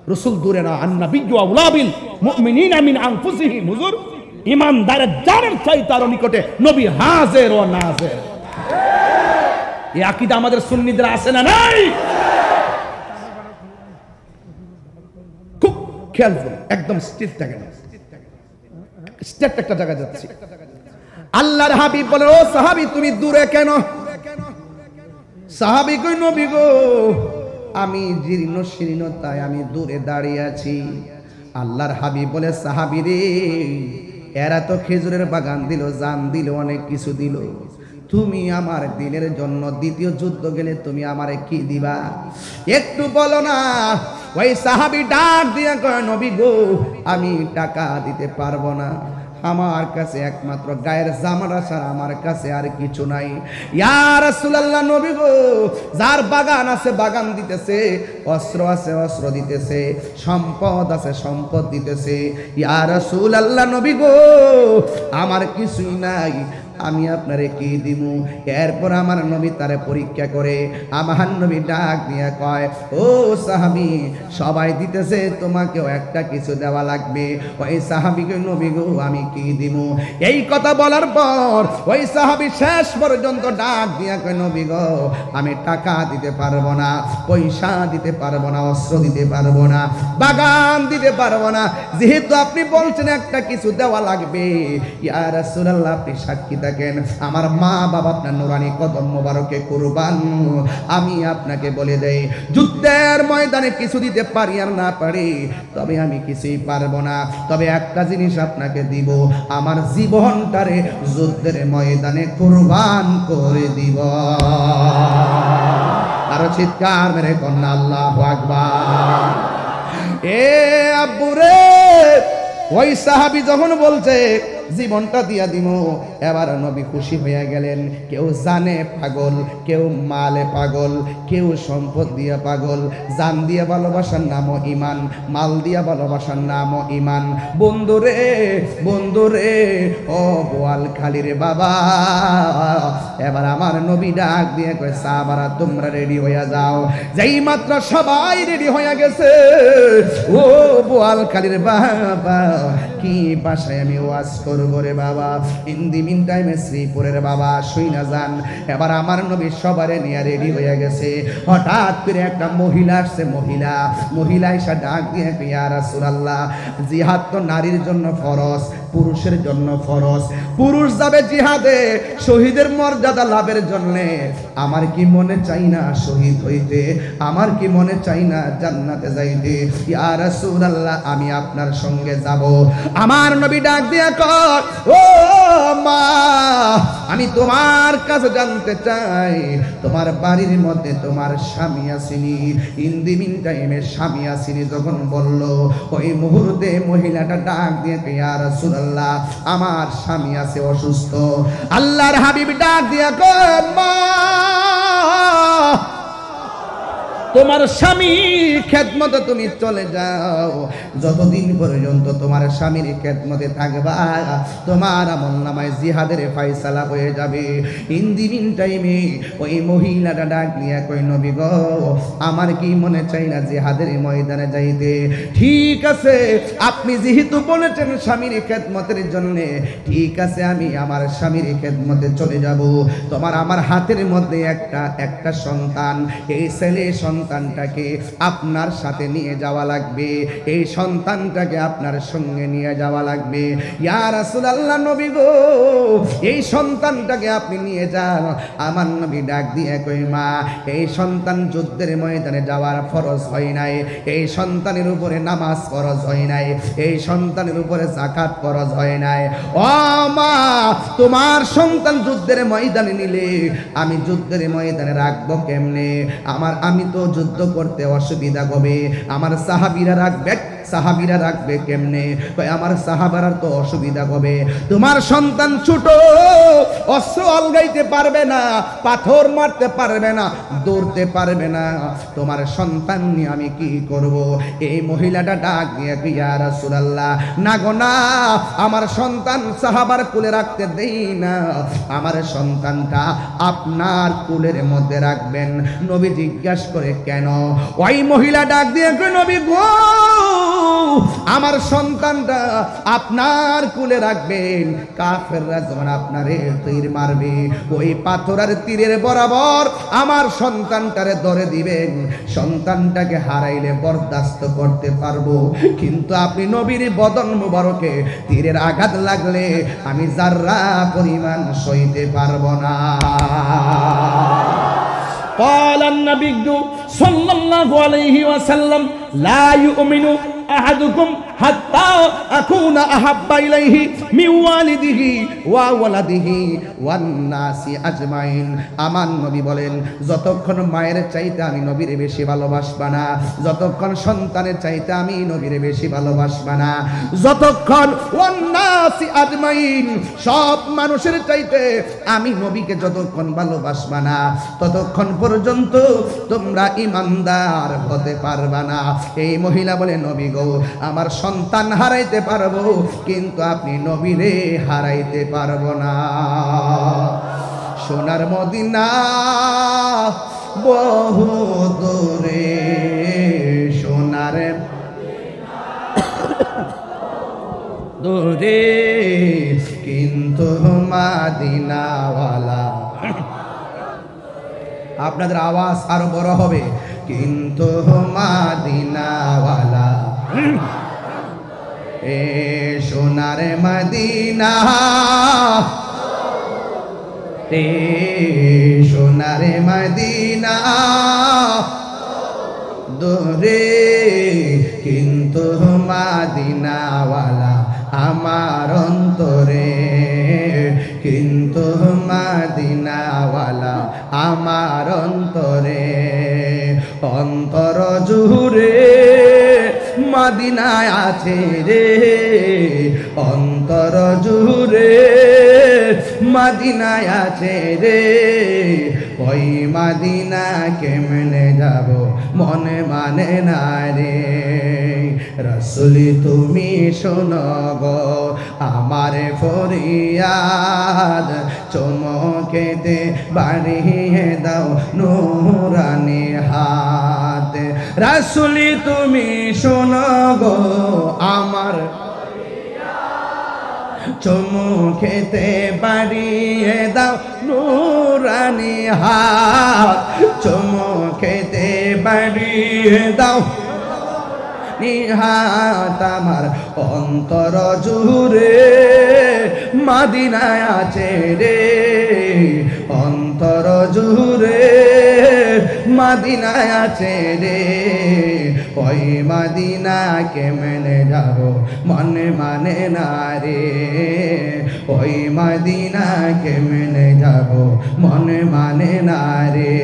রাসূল দূরে না আন-নাবিয়্যু আউলা বিল মুমিনিনা মিন আনফুসিহিম হুজুর ইমানদারের জানের চাইতে আরো নিকটে নবী হাজির ও নাজির এই আকীদা আমাদের সুন্নিদের আছে না নাই খুব খেয়াল করুন একদম স্থির থাকেন স্টেট একটা জায়গা যাচ্ছে আল্লাহর হাবিব বলে ও সাহাবী তুমি দূরে কেন সাহাবী কই নবী গো আমি জীর্ণ শীর্ণতায় আমি দূরে দাঁড়িয়ে আছি আল্লাহর হাবিব বলে সাহাবী রে এরা তো খেজুরের বাগান দিল জান দিল অনেক কিছু দিল তুমি আমার দিনের জন্য দ্বিতীয় যুদ্ধ গেলে তুমি আমারে কি দিবা একটু বলো না ওই সাহাবী ডাক দিয়া কয় নবী গো আমি টাকা দিতে পারবো না আমার কাছে একমাত্র গায়ের জামাটা ছাড়া আমার কাছে আর কিছু নাই ইয়া রাসূলুল্লাহ নবী গো যার বাগান আছে বাগান দিতেছে অস্ত্র আছে অস্ত্র দিতেছে সম্পদ আছে সম্পদ দিতেছে ইয়া রাসূলুল্লাহ নবী গো আমার কিছুই নাই আমি আপনারে কি দিব? এরপর আমার নবী তারে পরীক্ষা করে আমার নবী ডাক দিয়ে কয়, ও সাহাবী, সবাই দিতেছে, তোমাকেও একটা কিছু দেওয়া লাগবে। ওই সাহাবীকে, নবী গো আমি কি দিব? এই কথা বলার পর ওই সাহাবী শেষ পর্যন্ত ডাক দিয়ে কয়, নবী গো আমি টাকা দিতে পারবো না, পয়সা দিতে পারবো না, অস্ত্র দিতে পারবো না, বাগান দিতে পারবো না, যেহেতু আপনি বলছেন একটা কিছু দেওয়া লাগবে। ইয়া রাসূলুল্লাহ, আপনি সাক্ষী থাকেন, আমার মা বাবা আপনার নুরানি কদম মোবারকে কুরবান। আমি আপনাকে বলে দেই, যুদ্ধের ময়দানে কিছু দিতে পারি আর না পারি, তবে আমি কিছুই পারবো না। তবে একটা জিনিস আপনাকে দিব, আমার জীবনটারে যুদ্ধের ময়দানে কুরবান করে দিব। আরো চিৎকার মেরে কন্যা আল্লাহু আকবার। এ আব্বুরে, ওই সাহাবী যখন বলছে জীবনটা দিয়া দিব, এবার নবী খুশি হয়ে গেলেন। কেউ জানে পাগল, কেউ মালে পাগল, কেউ সম্পদ দিয়া পাগল। জান দিয়া ভালোবাসার নামও ইমান, মাল দিয়া ভালোবাসার নামও ইমান। বন্ধুরে বন্ধুরে, ও বোয়ালখালীর বাবা, এবার আমার নবী ডাক দিয়ে কয়, সাহাবারা তোমরা রেডি হইয়া যাও। যেই মাত্র সবাই রেডি হইয়া গেছে, ও বোয়ালখালীর বাবা, কি ভাষায় আমি ওয়াজ করবো রে বাবা। ইন দি মিন টাইমে শ্রীপুরের বাবা শুই না যান। এবার আমার নবী সবারে নিয়ে রেডি হয়ে গেছে। হঠাৎ করে একটা মহিলা আসছে। মহিলা এসে ডাক দিয়ে, ইয়া রাসূলুল্লাহ, জিহাদ তো নারীর জন্য ফরজ, পুরুষের জন্য ফরজ। পুরুষ যাবে জিহাদে শহীদের মর্যাদা লাভের জন্য। আমার কি মনে চাই না শহীদ হইতে? আমার কি মনে চাই না জান্নাতে যাইতে? ইয়া রাসূলুল্লাহ, আমি আপনার সঙ্গে যাব। আমার নবী ডাক দিয়া কয়, ও মা, আমি তোমার কাছে জানতে চাই, তোমার বাড়ির মধ্যে তোমার স্বামী আসেনি? ইন দি মিন টাইমে স্বামী আসেনি যখন বলল, ওই মুহূর্তে মহিলাটা ডাক দিয়ে, ইয়া রাসূলুল্লাহ, আমার স্বামী আছে অসুস্থ। আল্লাহর হাবিব ডাক দিয়া কয়, মা, তোমার স্বামীর খেদমতে তুমি চলে যাও। যতদিন পর্যন্ত তোমার স্বামীর খেদমতে থাকবা, তোমার আমলনামায় জিহাদের ফয়সালা হয়ে যাবে। ইন দি মিন টাইমে ওই মহিলাটা ডাক নিয়ে কই, নবী গো, আমার কি মনে চাই না জিহাদের ময়দানে যাইতে? ঠিক আছে, আপনি যেহেতু বলেছেন স্বামীর খেদমতের জন্য, ঠিক আছে, আমি আমার স্বামীর খেদমতে চলে যাব। তোমার আমার হাতের মধ্যে একটা সন্তান, এই ছেলে সন্তানটাকে আপনার সাথে নিয়ে যাওয়া লাগবে, এই সন্তানটাকে আপনার সঙ্গে নিয়ে যাওয়া লাগবে। ইয়া রাসূলুল্লাহ, নবী গো, এই সন্তানটাকে আপনি নিয়ে যান। আমার নবী ডাক দিয়ে কই, মা, এই সন্তান যুদ্ধের ময়দানে যাওয়ার ফরজ হয় নাই, এই সন্তানের উপরে নামাজ ফরজ হয় নাই, এই সন্তানের উপরে যাকাত ফরজ হয় নাই। ও মা, তোমার সন্তান যুদ্ধের ময়দানে নিলে আমি যুদ্ধের ময়দানে রাখবো কেমনে? আমি তো যুদ্ধ করতে অসুবিধা হবে, আমার সাহাবীরা রাখবে কেমনে? আমার সাহাবারার তো অসুবিধা হবে। তোমার সন্তান ছোট, অস্ত্র আলগাইতে পারবে না, পাথর মারতে পারবে না, দৌড়তে পারবে না, তোমার সন্তান নিয়ে আমি কি করব? এই মহিলাটা ডাক দিয়ে, ইয়া রাসূলুল্লাহ, না গো না, আমার সন্তান সাহাবার কোলে রাখতে দেই না, আমার সন্তানটা আপনার কোলের মধ্যে রাখবেন। নবী জিজ্ঞাসা করে, কেন? ওই মহিলা ডাক দিয়ে, নবী গো, আমার সন্তানটা আপনার কোলে রাখবেন, কাফেররা যখন আপনারে তীর মারবে, ওই পাথরের তীরের বরাবর আমার সন্তানটারে ধরে দিবেন। সন্তানটাকে হারাইলে বরদাস্ত করতে পারবো, কিন্তু আপনি নবীর বদন মুবারকে তীরের আঘাত লাগলে আমি যাররা পরিমাণ সইতে পারবো না। قال النبي صلى الله عليه وسلم لا يؤمن أحدكم حتى أكون أحب إليه من والده وولده والناس أجمعين। আমার নবী বলেন, যতক্ষণ মায়ের চাইতে আমি নবীর বেশি ভালোবাসবা না, যতক্ষণ সন্তানের চাইতে আমি নবীর বেশি ভালোবাসবা না, যতক্ষণ ওয়ান্নাস আজমাইন, সব মানুষের চাইতে আমি নবীকে যতক্ষণ ভালোবাসবা না, ততক্ষণ পর্যন্ত তোমরা ঈমানদার হতে পারবা না। এই মহিলা বলে, নবী গো, আমার সন্তান হারাইতে পারবো, কিন্তু আপনি নবীরে হারাইতে পারবো না। সোনার মদিনা বহু দূরে, সোনার দূরে, কিন্তু মদিনাওয়ালা। আপনাদের আওয়াজ আরো বড় হবে, কিন্তু মদিনাওয়ালা। এ সোনার মদিনা, এ সোনার মদিনা দূরে, কিন্তু মদিনাওয়ালা আমার অন্তরে, কিন্তু মদিনাওয়ালা আমার অন্তরে। অন্তর জুড়ে মদিনায় আছে রে, অন্তর জুড়ে মদিনায় আছে রে। ওই মদিনা কেমনে যাব মনে মানে না রে। রাসূলি তুমি শোনো গো আমার ফরিয়াদ, চমকেতে বাড়িয়ে দাও নূরানি হাত। রাসূলি তুমি শোনো গো আমার চমকেতে বাড়িয়ে দাও নূরানি হাত, চমকেতে বাড়িয়ে দাও নিহাত। আমার অন্তর জুড়ে মদিনায় আছে রে, অন্তর জুড়ে মদিনায় আছে রে। ওই মদিনা কেমনে যাব মনে মানে না রে, ওই মদিনা কেমনে যাব মনে মানে না রে।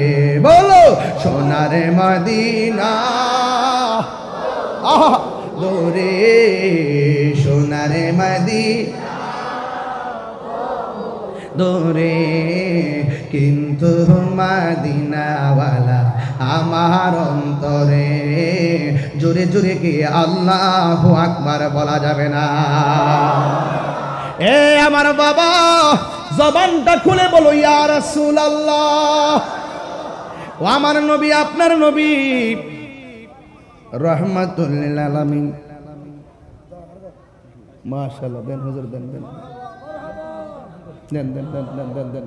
বলো সোনার মদিনা দূরে, সোনার মদিনা দূরে, কিন্তু মদিনাওয়ালা আমার অন্তরে। জোরে জোরে কি আল্লাহু আকবার বলা যাবে না? এ আমার বাবা, জবানটা খুলে বলো ইয়া রাসূলুল্লাহ। ও আমার নবী, আপনার নবী রহমাতুল লিল আলামিন। মাশাআল্লাহ, দেন হুজুর, দেন দেন দেন দেন দেন দেন দেন দেন।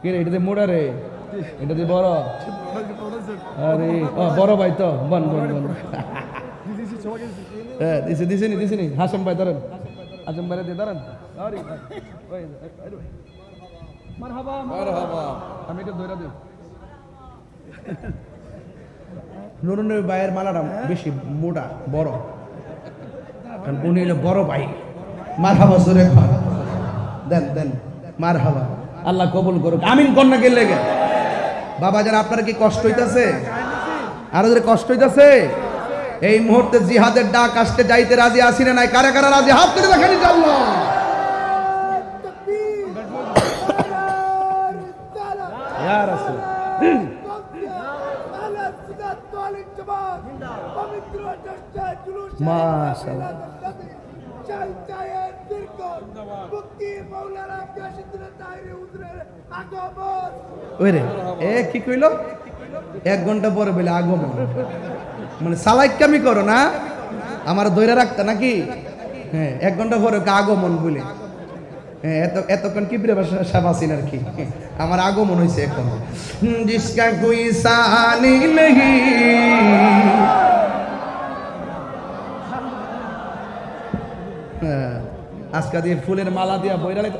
কি রে, এটা মোড়া রে, এটা দিয়ে বড়। আরে ও বড় ভাই তো, বন বন বন। হ্যাঁ দিছি দিছি নি, দিছি নি। হাসম ভাই ধরেন, হাসম ভাই দিয়ে ধরেন। মারহাবা মারহাবা, আমি এটা ধরে দিই। নুরুন ভাইয়ের মালাটা বেশি মোটা বড়, কারণ উনি হলো বড় ভাই। মারহাবা জোরে দেন দেন, মারহাবা। আল্লাহ কবুল করুক, আমিন কন্যা গেলে গে। বাবা যারা আপনার কি কষ্ট হইতাছে? আরো যদি কষ্ট হইতাছে, এই মুহূর্তে জিহাদের ডাক আসতে যাইতে রাজি আছি না নাই? কারা কারা রাজি হাত তুলে দেখেন ইনশাআল্লাহ। ইয়া রাসূল মাশাআল্লাহ। ওরে এ কি কইলো? 1 ঘন্টা পরে বলে আগমন, মানে সালাইকামি করো না, আমার দইরা রাখতা নাকি? হ্যাঁ 1 ঘন্টা পরে আগমন বলে। হ্যাঁ এতক্ষণ কি সাবাসিন আর কি, আমার আগমন হয়েছে এখন। জিসকা কোই সানি নেহি, আজকা দিয়ে ফুলের মালা দিয়া বইরা লাগে।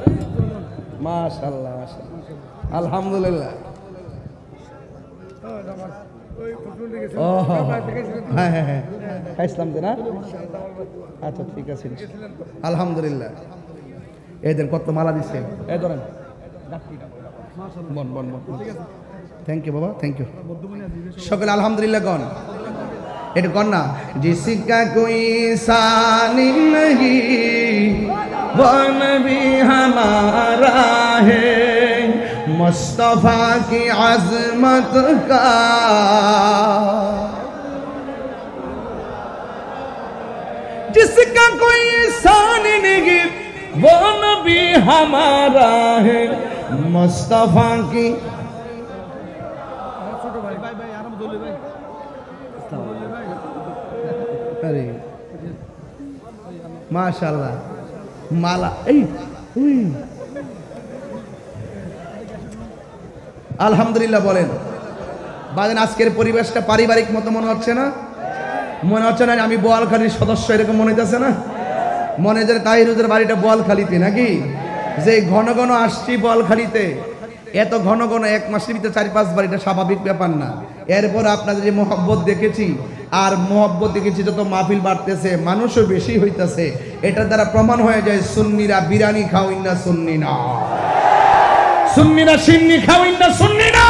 মাশাআল্লাহ মাশাআল্লাহ, আলহামদুলিল্লাহ। ও হ্যাঁ হ্যাঁ হ্যাঁ, খাইছিলাম তো না? আচ্ছা ঠিক আছে, আলহামদুলিল্লাহ। এই দেন কত মালা দিচ্ছে, এই ধরেন। বন বন বন, থ্যাংক ইউ বাবা, থ্যাংক ইউ। সকলে আলহামদুলিল্লাহ গণ, এটা গণ না। জিসকা কোই সানি নেহি वो नबी हमारा है, मुस्तफा की अजमत का जिस जिसका कोई एहसान नहीं वो नबी हमारा है मुस्तफा की। अरे माशाल्लाह माला আলহামদুলিল্লাহ বলেন। বাজেন আজকের পরিবেশটা পারিবারিক মতো মনে হচ্ছে না? মনে হচ্ছে না আমি বোয়ালখালীর সদস্য এরকম মনে হচ্ছে না? মনে হচ্ছে তাহিরুজের বাড়িটা বোয়ালখালীতে নাকি? যে ঘন ঘন আসছি বোয়ালখালীতে, এত ঘন ঘন এক মাসের ভিতরে 4-5 বার, এটা স্বাভাবিক ব্যাপার না। এরপর আপনাদের যে মহব্বত দেখেছি আর মহব্বত দেখেছি, যত মাহফিল বাড়তেছে মানুষও বেশি হইতেছে, এটার দ্বারা প্রমাণ হয়ে যায় সুন্নিরা বিরিয়ানি খাওইন না সুন্নি না, সুন্নিরা সিন্নি খাওইন না সুন্নি না।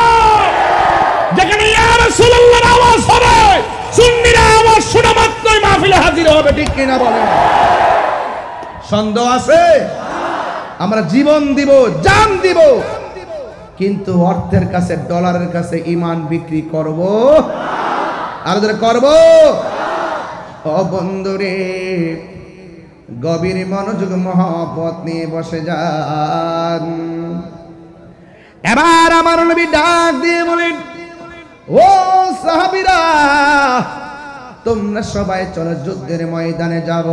যেখানে ইয়া রাসূলুল্লাহর আওয়াজ হবে সুন্নিরা আওয়াজ শোনা মাত্রই মাহফিলে হাজির হবে, ঠিক কিনা বলেন? সন্দেহ আছে? আমরা জীবন দিব, জান দিব, কিন্তু অর্থের কাছে, ডলারের কাছে ঈমান বিক্রি করব আর যারা করব। ও বন্ধুরে, গভীর মনোযোগ মহব্বত নিয়ে বসে যান। এবার আমার নবী ডাক দিয়ে বলেন, ও সাহাবীরা, তোমরা সবাই চলো যুদ্ধের ময়দানে যাব।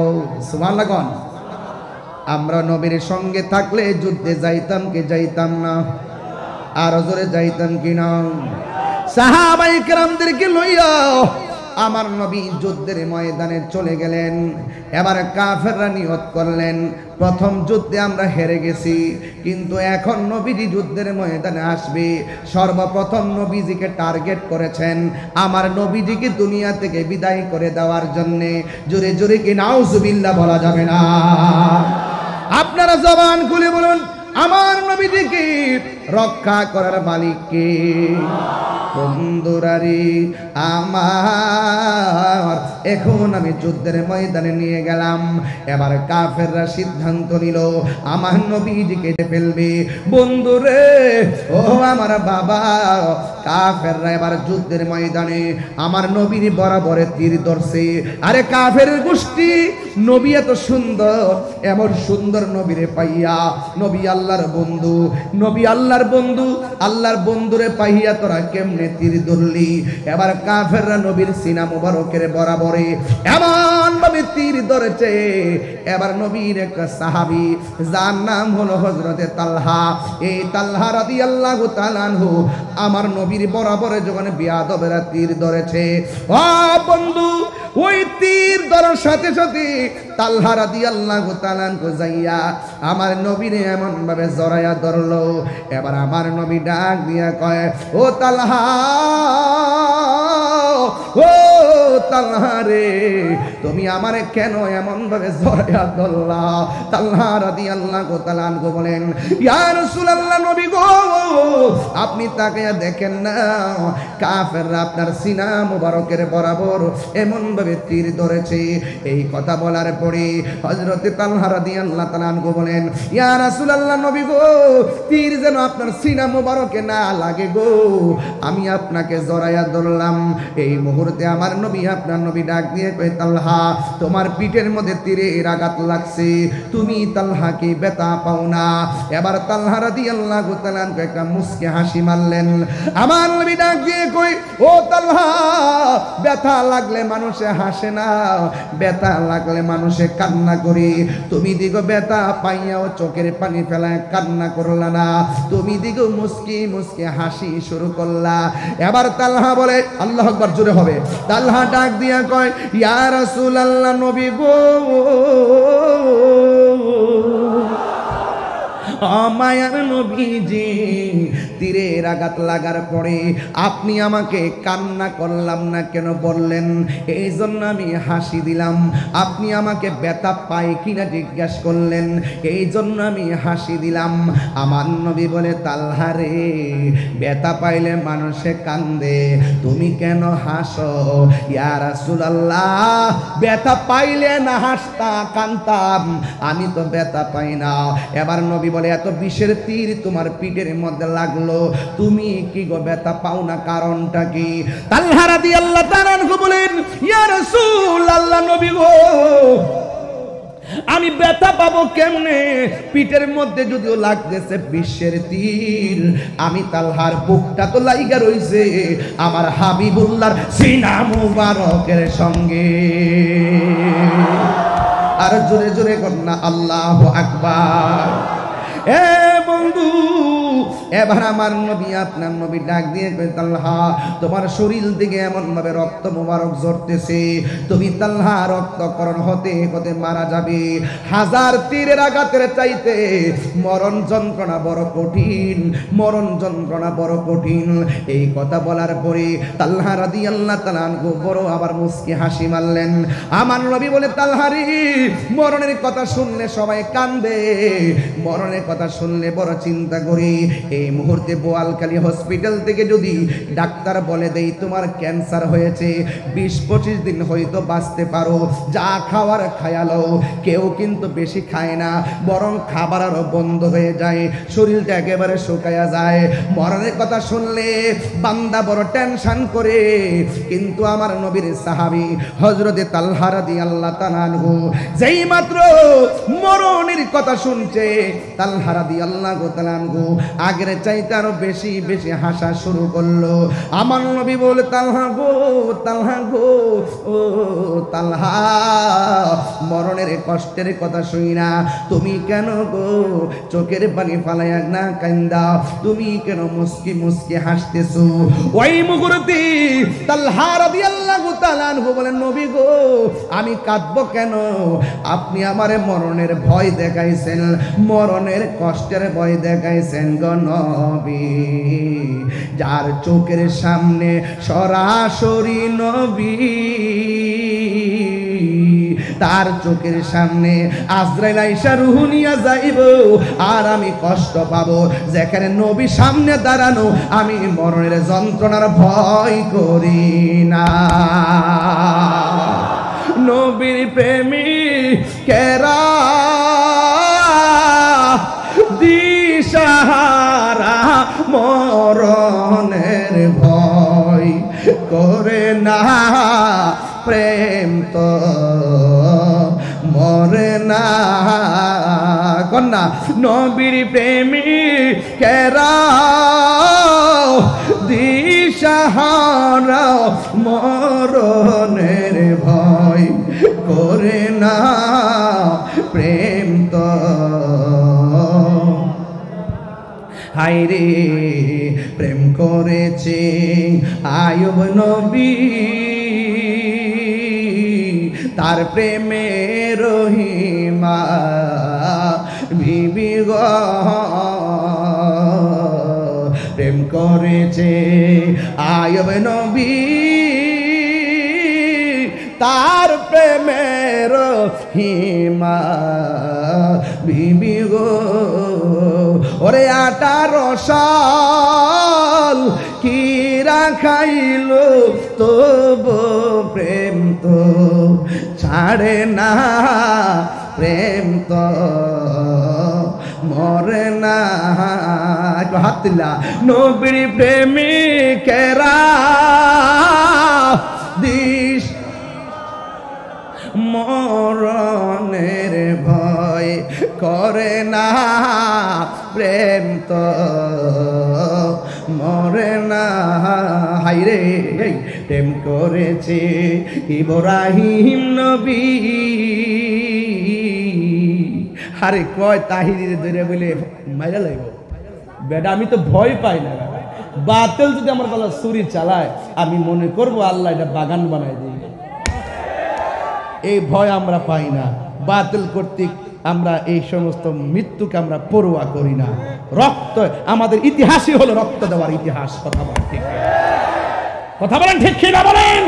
সুবহানাল্লাহ কোন? আমরা নবীর সঙ্গে থাকলে যুদ্ধে যাইতাম কি যাইতাম না? আর জোরে যাইতাম কি না? সাহাবায়ে কেরামদেরকে লইয়া আমার নবী যুদ্ধের ময়দানে চলে গেলেন। এবার কাফেররা নিয়ত করলেন, প্রথম যুদ্ধে আমরা হেরে গেছি, কিন্তু এখন নবীজি যুদ্ধের ময়দানে আসবে, সর্বপ্রথম নবীজিকে টার্গেট করেছেন, আমার নবীজিকে দুনিয়া থেকে বিদায় করে দেওয়ার জন্য। জোরে জোরে কি নাউজুবিল্লাহ বলা যাবে না? আপনারা জবান খুলে বলুন, আমার নবীজিকে রক্ষা করার মালিক কে? বন্ধুরারে আমার, এখন আমি যুদ্ধের ময়দানে নিয়ে গেলাম, এবার কাফেররা সিদ্ধান্ত নিল আমার নবীজিকে ফেলবে। বন্ধুরে ও আমার বাবা, কাফেররা এবার যুদ্ধের ময়দানে আমার নবীর বরাবরে তীর ধরছে। আরে কাফের গোষ্ঠী, নবী এত সুন্দর, এমন সুন্দর নবীরে পাইয়া, নবী আল্লাহর বন্ধু, নবী আল্লাহর বন্ধু, আল্লাহর বন্ধুরে পাইয়া তোরা কেমনে তীর ধরলি? এবার কাফেররা নবীর সিনা মুবারকের বরাবরে এমন ভাবে তীর ধরেছে। এবার নবীর একটা সাহাবী, যার নাম হলো হযরতে তালহা, এই তালহা রাদিয়াল্লাহু তাআলা আনহু আমার নবীর বরাবরে যখন বিয়াদবেরা তীর ধরেছে, ও বন্ধু, ওই তীর ধরার সাথে সাথে তালহা রাদিয়াল্লাহু তাআলা আনহু যাইয়া আমার নবীরে এমন ভাবে জড়াইয়া ধরলো। এবার আমার নবী ডাক দিয়া কয়, ও তালহা, ও তালহা রে, তুমি আমারে কেন এমন ভাবে জড়াইয়া ধরলা? তালহা রাদিয়াল্লাহু তাআলা আনহু বলেন, ইয়া রাসূলুল্লাহ, নবী গো, আপনি তাকায়া দেখেন না, কাফেররা আপনার সিনা মুবারকের বরাবর এমন ভাবে তীর ধরেছে। এই কথা বলার পরে হযরতে তালহা রাদিয়াল্লাহু তাআলা আনহু বলেন, ইয়া রাসূলুল্লাহ, নবী গো, তীর যেন আপনার সিনা মুবারকে না লাগে গো, আমি আপনাকে জড়াইয়া ধরলাম। এই মুহূর্তে আমার নবী, আপনার নবী ডাক দিয়ে কয়, তালহা, তোমার পিঠের মধ্যে তীরের আঘাত লাগছে, তুমি তালহা কি ব্যথা পাও না? এবার তালহা রাদিয়াল্লাহু তাআলা আনহু একটা মুস্কি হাসি মারলেন। আমার নবী ডাক দিয়ে কই, ও তালহা, ব্যথা লাগলে মানুষে হাসে না, ব্যথা লাগলে মানুষে কান্না করে। তুমি দিগো ব্যথা পাইয়াও চোখের পানি ফেলায় কান্না করলা না, তুমি দিগো মুস্কি মুস্কি হাসি শুরু করলা। এবার তালহা বলে, আল্লাহু আকবার, জোরে হবে। তালহা ডাক দিয়া কয়, ইয়া রাসূলুল্লাহ, নবী গো, মায়ার নবীজি, তীরের আঘাত লাগার পরে আপনি আমাকে কান্না করলাম না কেন বললেন? এই জন্য আমি হাসি দিলাম। আপনি আমাকে ব্যথা পাই কিনা জিজ্ঞেস করলেন, এই জন্য আমি হাসি দিলাম। আমার নবী বলে, তালহা রে, ব্যথা পাইলে মানুষে কান্দে, তুমি কেন হাসো? ইয়া রাসূলুল্লাহ, ব্যথা পাইলে না হাসতা কান্দতাম, আমি তো ব্যথা পাই না। এবার নবী বলে, এত বিষের তীর তোমার পিঠের মধ্যে লাগলো, তুমি কি গো ব্যথা পাও না, কারণটা কি? তালহা রাদিয়াল্লাহু তাআলা আনহু বলেন, ইয়া রাসূলুল্লাহ, নবী গো, আমি ব্যথা পাবো কেমনে? পিঠের মধ্যে যদিও লাগতেছে বিশ্বের তীর, আমি তালহার বুকটা তো লাইগা রইছে আমার হাবিবুল্লাহর সিনা মুবারকের সঙ্গে। আর জোরে জোরে কন্যা আল্লাহু আকবার। এ বন্ধু, এবার আমার নবী আপনার নবী ডাক দিয়ে কই, তালহা তোমার শরীর থেকে এমন ভাবে রক্ত মোবারক ঝরতেছে, তুমি তালহা রক্তকরণ হতে হতে মারা যাবে। হাজার তীরের আঘাতের চাইতে মরণ যন্ত্রণা বড় কঠিন, মরণ যন্ত্রণা বড় কঠিন। এই কথা বলার পরে তালহা রাদিয়াল্লাহু তাআলা আনহু বড় আবার মুস্কি হাসি মারলেন। আমার নবী বলে, তালহা রে, মরণের কথা শুনলে সবাই কান্দে, মরণের কথা শুনলে বড় চিন্তা করি। এই মুহূর্তে বোয়ালখালী হসপিটাল থেকে যদি ডাক্তার বলে দেই তোমার ক্যান্সার হয়েছে, 20-25 দিন হয়তো বাঁচতে পারো, যা খাওয়ার খায়ালো, কেউ কিন্তু বেশি খায় না, বরং খাবার আরো বন্ধ হয়ে যায়, শরীরটা একেবারে শুকায়া যায়। মরণের কথা শুনলে বান্দা বড় টেনশন করে। কিন্তু আমার নবীর সাহাবী হযরতে তালহা রাদিয়াল্লাহু তাআলা আনহু যেই মাত্র মরণের কথা শুনছে, তালহা রাদিয়াল্লাহু তাআলা আনহু আগের চাইতে আরো বেশি বেশি হাসা শুরু করলো। আমার নবী বলে, তালহা গো, তালহা গো, ও তালহা, মরণের কষ্টের কথা শুই না তুমি কেন গো চোখের পানি ফালাইয়া না কান্দা, তুমি কেন মুস্কি মুস্কি হাসতেছো? ওই মুহূর্তে তালহা রাদিয়াল্লাহু তাআলা আনহু বলেন, নবী গো, আমি কাঁদবো কেন? আপনি আমারে মরণের ভয় দেখাইছেন, মরণের কষ্টের ভয় দেখাইছেন গো নবী, যার চোখের সামনে সরাসরি নবী, তার চোখের সামনে আজরাইল আইসা রূহ নিয়া যাইব, আর আমি কষ্ট পাবো। যেখানে নবী সামনে দাঁড়ানো, আমি মরণের যন্ত্রণার ভয় করি না। নবীর প্রেমিকেরা দিশাহারা মরণের ভয় করে না, প্রেম তো মরে না। কন্যা নবীর প্রেমিকেরা দিশাহারা মরণের ভয় করে না, প্রেম তো। হায়রে প্রেম করেছে আয়ুব নবী, তার প্রেমে রহিমা বিবি গো, প্রেম করেছে আয়ুব নবী, তার প্রেমের রহিমা বিবি গো। ওরে 18 সাল কি রাখাইল, তবু প্রেম তো ছাড়ে না, প্রেম তো মরে না। একটু হাত দিলা। নবীর প্রেমিকেরা দিশ মরণের ভয় করে না, প্রেম তো মরে না। হাইরে প্রেম করেছে ইব্রাহিম নবী। আরে কয় তাহিরির ধরে বলে মাইরা লাগব বেটা, আমি তো ভয় পাই না। বাতিল যদি আমার গলা ছুরি চালায়, আমি মনে করবো আল্লাহ এটা বাগান বানাই দিই। এই ভয় আমরা পাই না। বাতিল কর্তৃক আমরা এই সমস্ত মৃত্যুকে আমরা পরোয়া করি না। রক্ত আমাদের ইতিহাসই হলো রক্ত দেওয়ার ইতিহাস। কথা বলেন ঠিক, কথা বলেন ঠিক কিনা বলেন?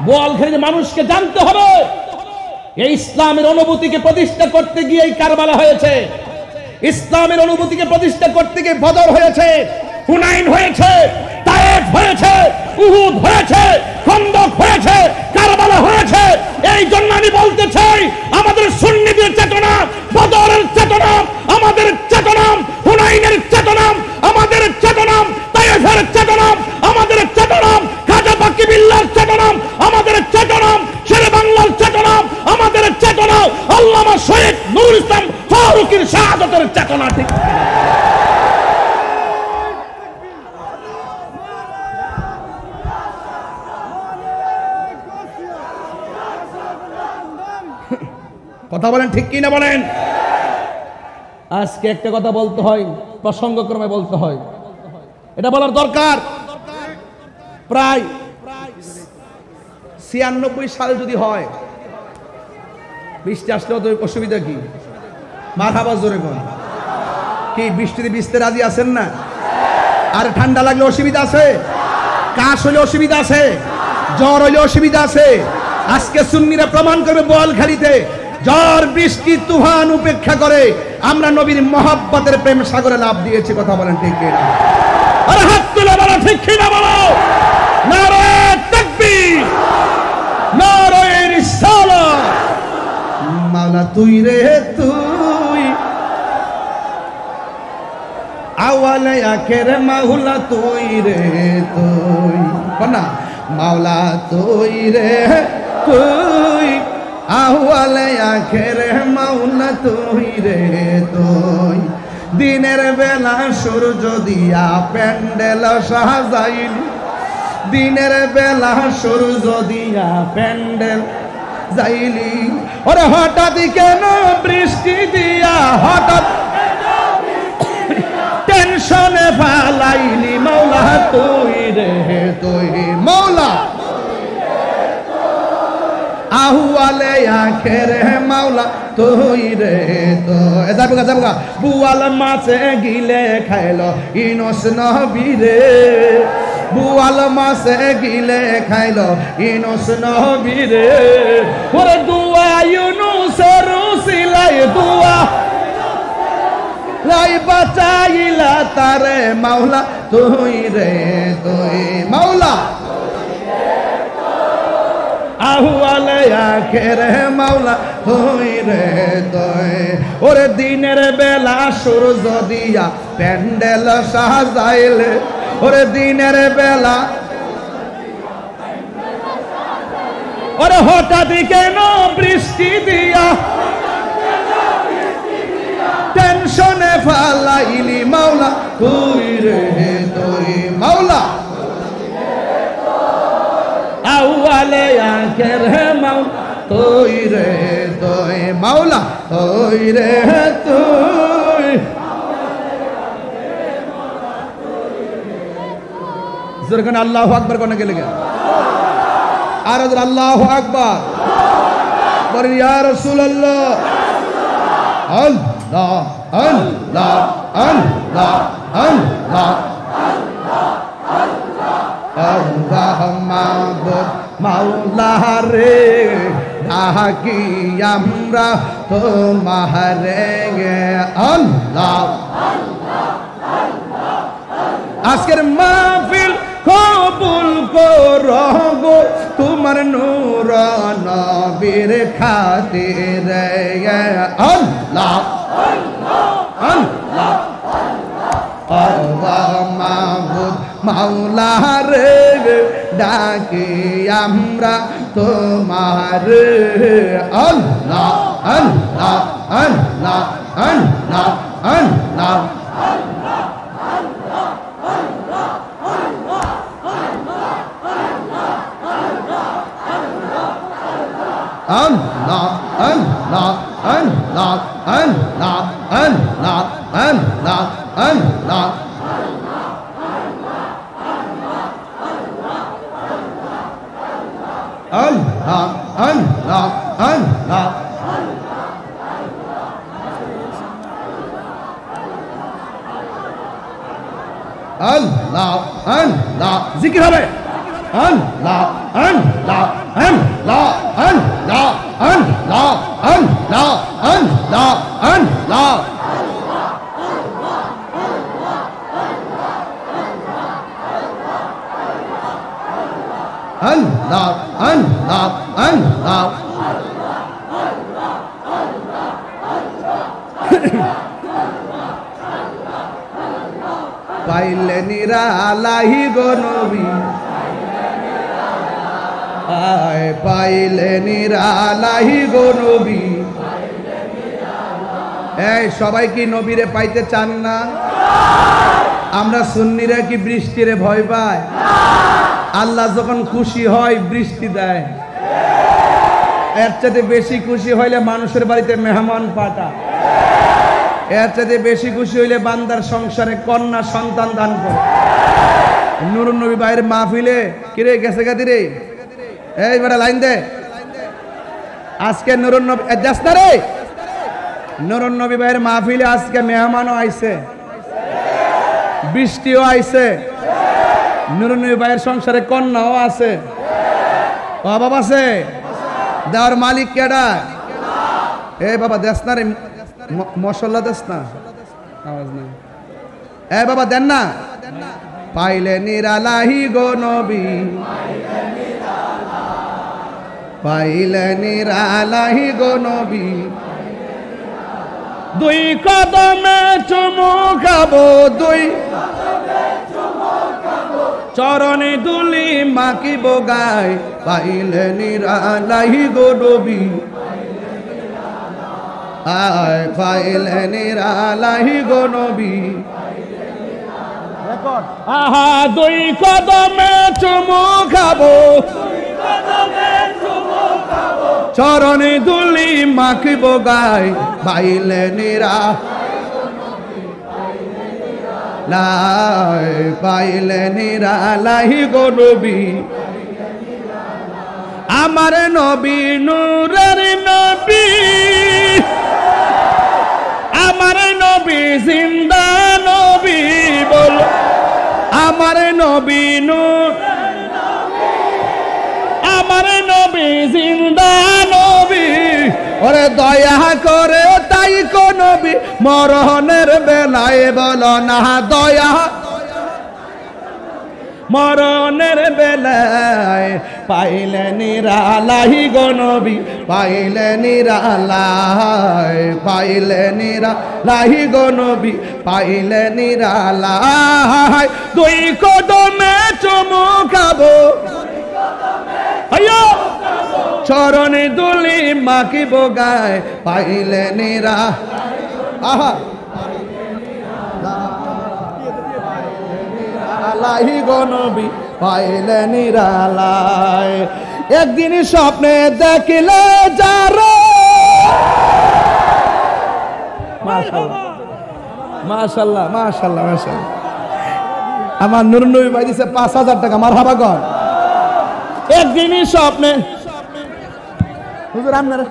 বোয়ালখালীর মানুষকে জানতে হবে, এই ইসলামের অনুভূতিকে প্রতিষ্ঠা করতে গিয়ে এই কারবালা হয়েছে, ইসলামের অনুভূতিকে প্রতিষ্ঠা করতে গিয়ে বদর হয়েছে, হুনাইন হয়েছে, তায়েফ হয়েছে, উহুদ হয়েছে, খন্দক হয়েছে, কারবালা হয়েছে। এই জন্য আমি বলতে চাই, আমাদের সুন্নিদের চেতনা, বদরের চেতনা, আমাদের চেতনা, হুনাইনের চেতনা, আমাদের চেতনা, তায়েফের চেতনা, আমাদের চেতনা, খাজা বাকি বিল্লাহর চেতনা, আমাদের চেতনা, শেরে বাংলার চেতনা, আমাদের চেতনা, আল্লামা কথা বলেন ঠিক কি না বলেন? আজকে একটা কথা বলতে হয়, প্রসঙ্গক্রমে বলতে হয়, এটা বলার দরকার। প্রায় 96 সাল যদি হয়, বৃষ্টি আসলেও তো অসুবিধা কি? মারহাবা জোরে কোন কি? বৃষ্টিতে ভিজতে রাজি আছেন না? আর ঠান্ডা লাগলে অসুবিধা আছে? কাশ হলে অসুবিধা আছে? জ্বর হলে অসুবিধা আছে? আজকে সুন্নিরা প্রমাণ করবে বোয়ালখালীতে ঝড় বৃষ্টি তুফান উপেক্ষা করে আমরা নবীর মহব্বতের প্রেম সাগরে লাভ দিয়েছি। কথা বলেন ঠিক কিনা? আরে হাত তুলে বলো ঠিক কিনা বলো। নারে তাকবীর, নারে রিসালাত। মাওলা তুই রে তুই, আওয়ালে আখের মাওলা তুই রে তুই, না মাওলা তুই রে তুই, আওয়ালে আখের মাওলা তুই রে তুই। দিনের বেলা সূর্য দিয়া প্যান্ডেল সাজাইলি, দিনের বেলা সূর্য দিয়া প্যান্ডেল যাইলি, ওরে হঠাৎ কেন বৃষ্টি দিয়া হঠাৎ টেনশনে ফালাইলি, মাওলা তুই রে তুই, মাওলা আহুয়ালে আখের মাওলা তুই রে তুই। যাবগা যাবগা বুয়াল মাছে গিলে খাইলো ইনস নবী রে, বুয়াল মাছে গিলে খাইলো ইনস নবী রে, ওরে দুয়া ইউনুসের উসিলাই দুয়া লাই বাঁচাইলা তারে মাওলা তুই রে তুই, মাওলা আহুয়ালে আখের মাওলা তুই রে তুই। ওরে দিনের বেলা সূর্য দিয়া প্যান্ডেল সাজাইলে, ওরে দিনের বেলা ওরে হঠাৎ কেন বৃষ্টি দিয়া টেনশনে ফালাইলি, মাওলা তুই রে তুই, মাওলা আউয়ালে আখের মাওলা তুই রে তুই, মাওলা তুই রে তুই। জোরখানে আল্লাহু আকবার কোনে গেলে গা? আর আল্লাহু আকবার বলেন ইয়া রাসূলুল্লাহ। আল্লাহ আল্লাহ আল্লাহ আল্লাহ আল্লাহ মাবুদ মাওলা রে, ডাকি আমরা তোমারে আল্লাহ। আজকের মাহফিল কবুল করো গো তোমার নূর নবীর খাতিরে আল্লাহ আল্লাহ আল্লাহ মাবুদ মাওলা রে, ডাকি আমরা তোমার আল্লাহ আল্লাহ আল্লাহ আল্লাহ আল্লাহ Allah, Allah, Allah, Allah, Allah, Allah, Allah. Allah, Allah, Allah. Allah, Allah. Zikir হবে। Allah, Allah, Allah, Allah, Allah, Allah, Allah, Allah. Allah, Allah, Allah. পাইলে নিরালাহি গো নবী, আয় পাইলে নিরালাহি গো নবী। এই সবাই কি নবীরে পাইতে চান না? আমরা সুন্নিরা কি বৃষ্টিরে ভয় পায়? আল্লাহ যখন খুশি হয় বৃষ্টি দেয়। এর চাইতে বেশি খুশি হইলে মানুষের বাড়িতে মেহমান পাঠা, এর চাইতে বেশি খুশি হইলে বান্দার সংসারে কন্যা সন্তান দান করে। নুরুন নবী ভাইয়ের মাহফিলে কিরে গেছে গাদি রে, এই বেটা লাইন দে। আজকে নুরুন নবী যাস না রে, নুরুন নবী ভাইয়ের মাহফিলে আজকে মেহমানও আইছে, বৃষ্টিও আইছে, নুরুন নবী ভাইয়ের সংসারে কন্যাও আছে, অভাব আছে। দেওয়ার মালিক কেডা? এ বাবা দেস না রে, মশলা দেস না, আওয়াজ নাই। এ বাবা দেন না। পাইলে নিরালাহি গো নবী, পাইলে নিরালাহি গো নবী, দুই কদমে চুমু খাবো, দুই চরণে দুলি মাখিব গায়, পাইলে নিরালাহি গো নবী, আয় পাইলে নিরালাহি গো নবী। আহা দুই কদমে চুমু খাবো, চরণে দুলি মাখিব গায়, পাইলে নিরালাই, পাইলে নিরালাহি গো নবী। আমার নবী নূরের নবী, আমার নবী জিন্দা নবী, বল আমার নবী নূর, আমার নবী জিন্দা নবী। ওরে দয়া করে তাই কো নবী, মরণের বেলায় বলো না দয়া, মরণের বেলায় পাইলে নিরালাহি গো নবী, পাইলে নিরালাই, পাইলে নিরালাহি গো নবী, পাইলে নিরালাই। দুই কদমে চুমু খাবো, চরণে দুলি মাখিব গায়, পাইলে নিরা, আহা নিরালাই গো নবী, পাইলে নিরালাই। একদিন স্বপ্নে দেখিলে যারে, মাশাআল্লাহ মাশাআল্লাহ মাশাআল্লাহ মাশাআল্লাহ। আমার নুরুন নবী ভাই দিছে 5000 টাকা, মারহাবা কর। একদিনই স্বপ্নে, হুজুর আপনারা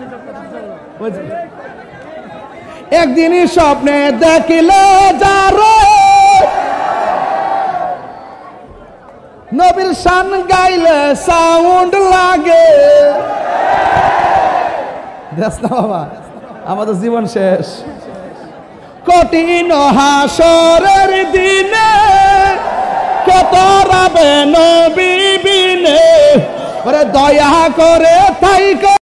একদিনই স্বপ্নে দেখিলে যারে, নবীর শান গাইলে সাউন্ড লাগে। দেখ না বাবা, আমাদের জীবন শেষ। কঠিন হাসরের দিনে কত রাবে নবী বিনে, ওরে দয়া করে তাই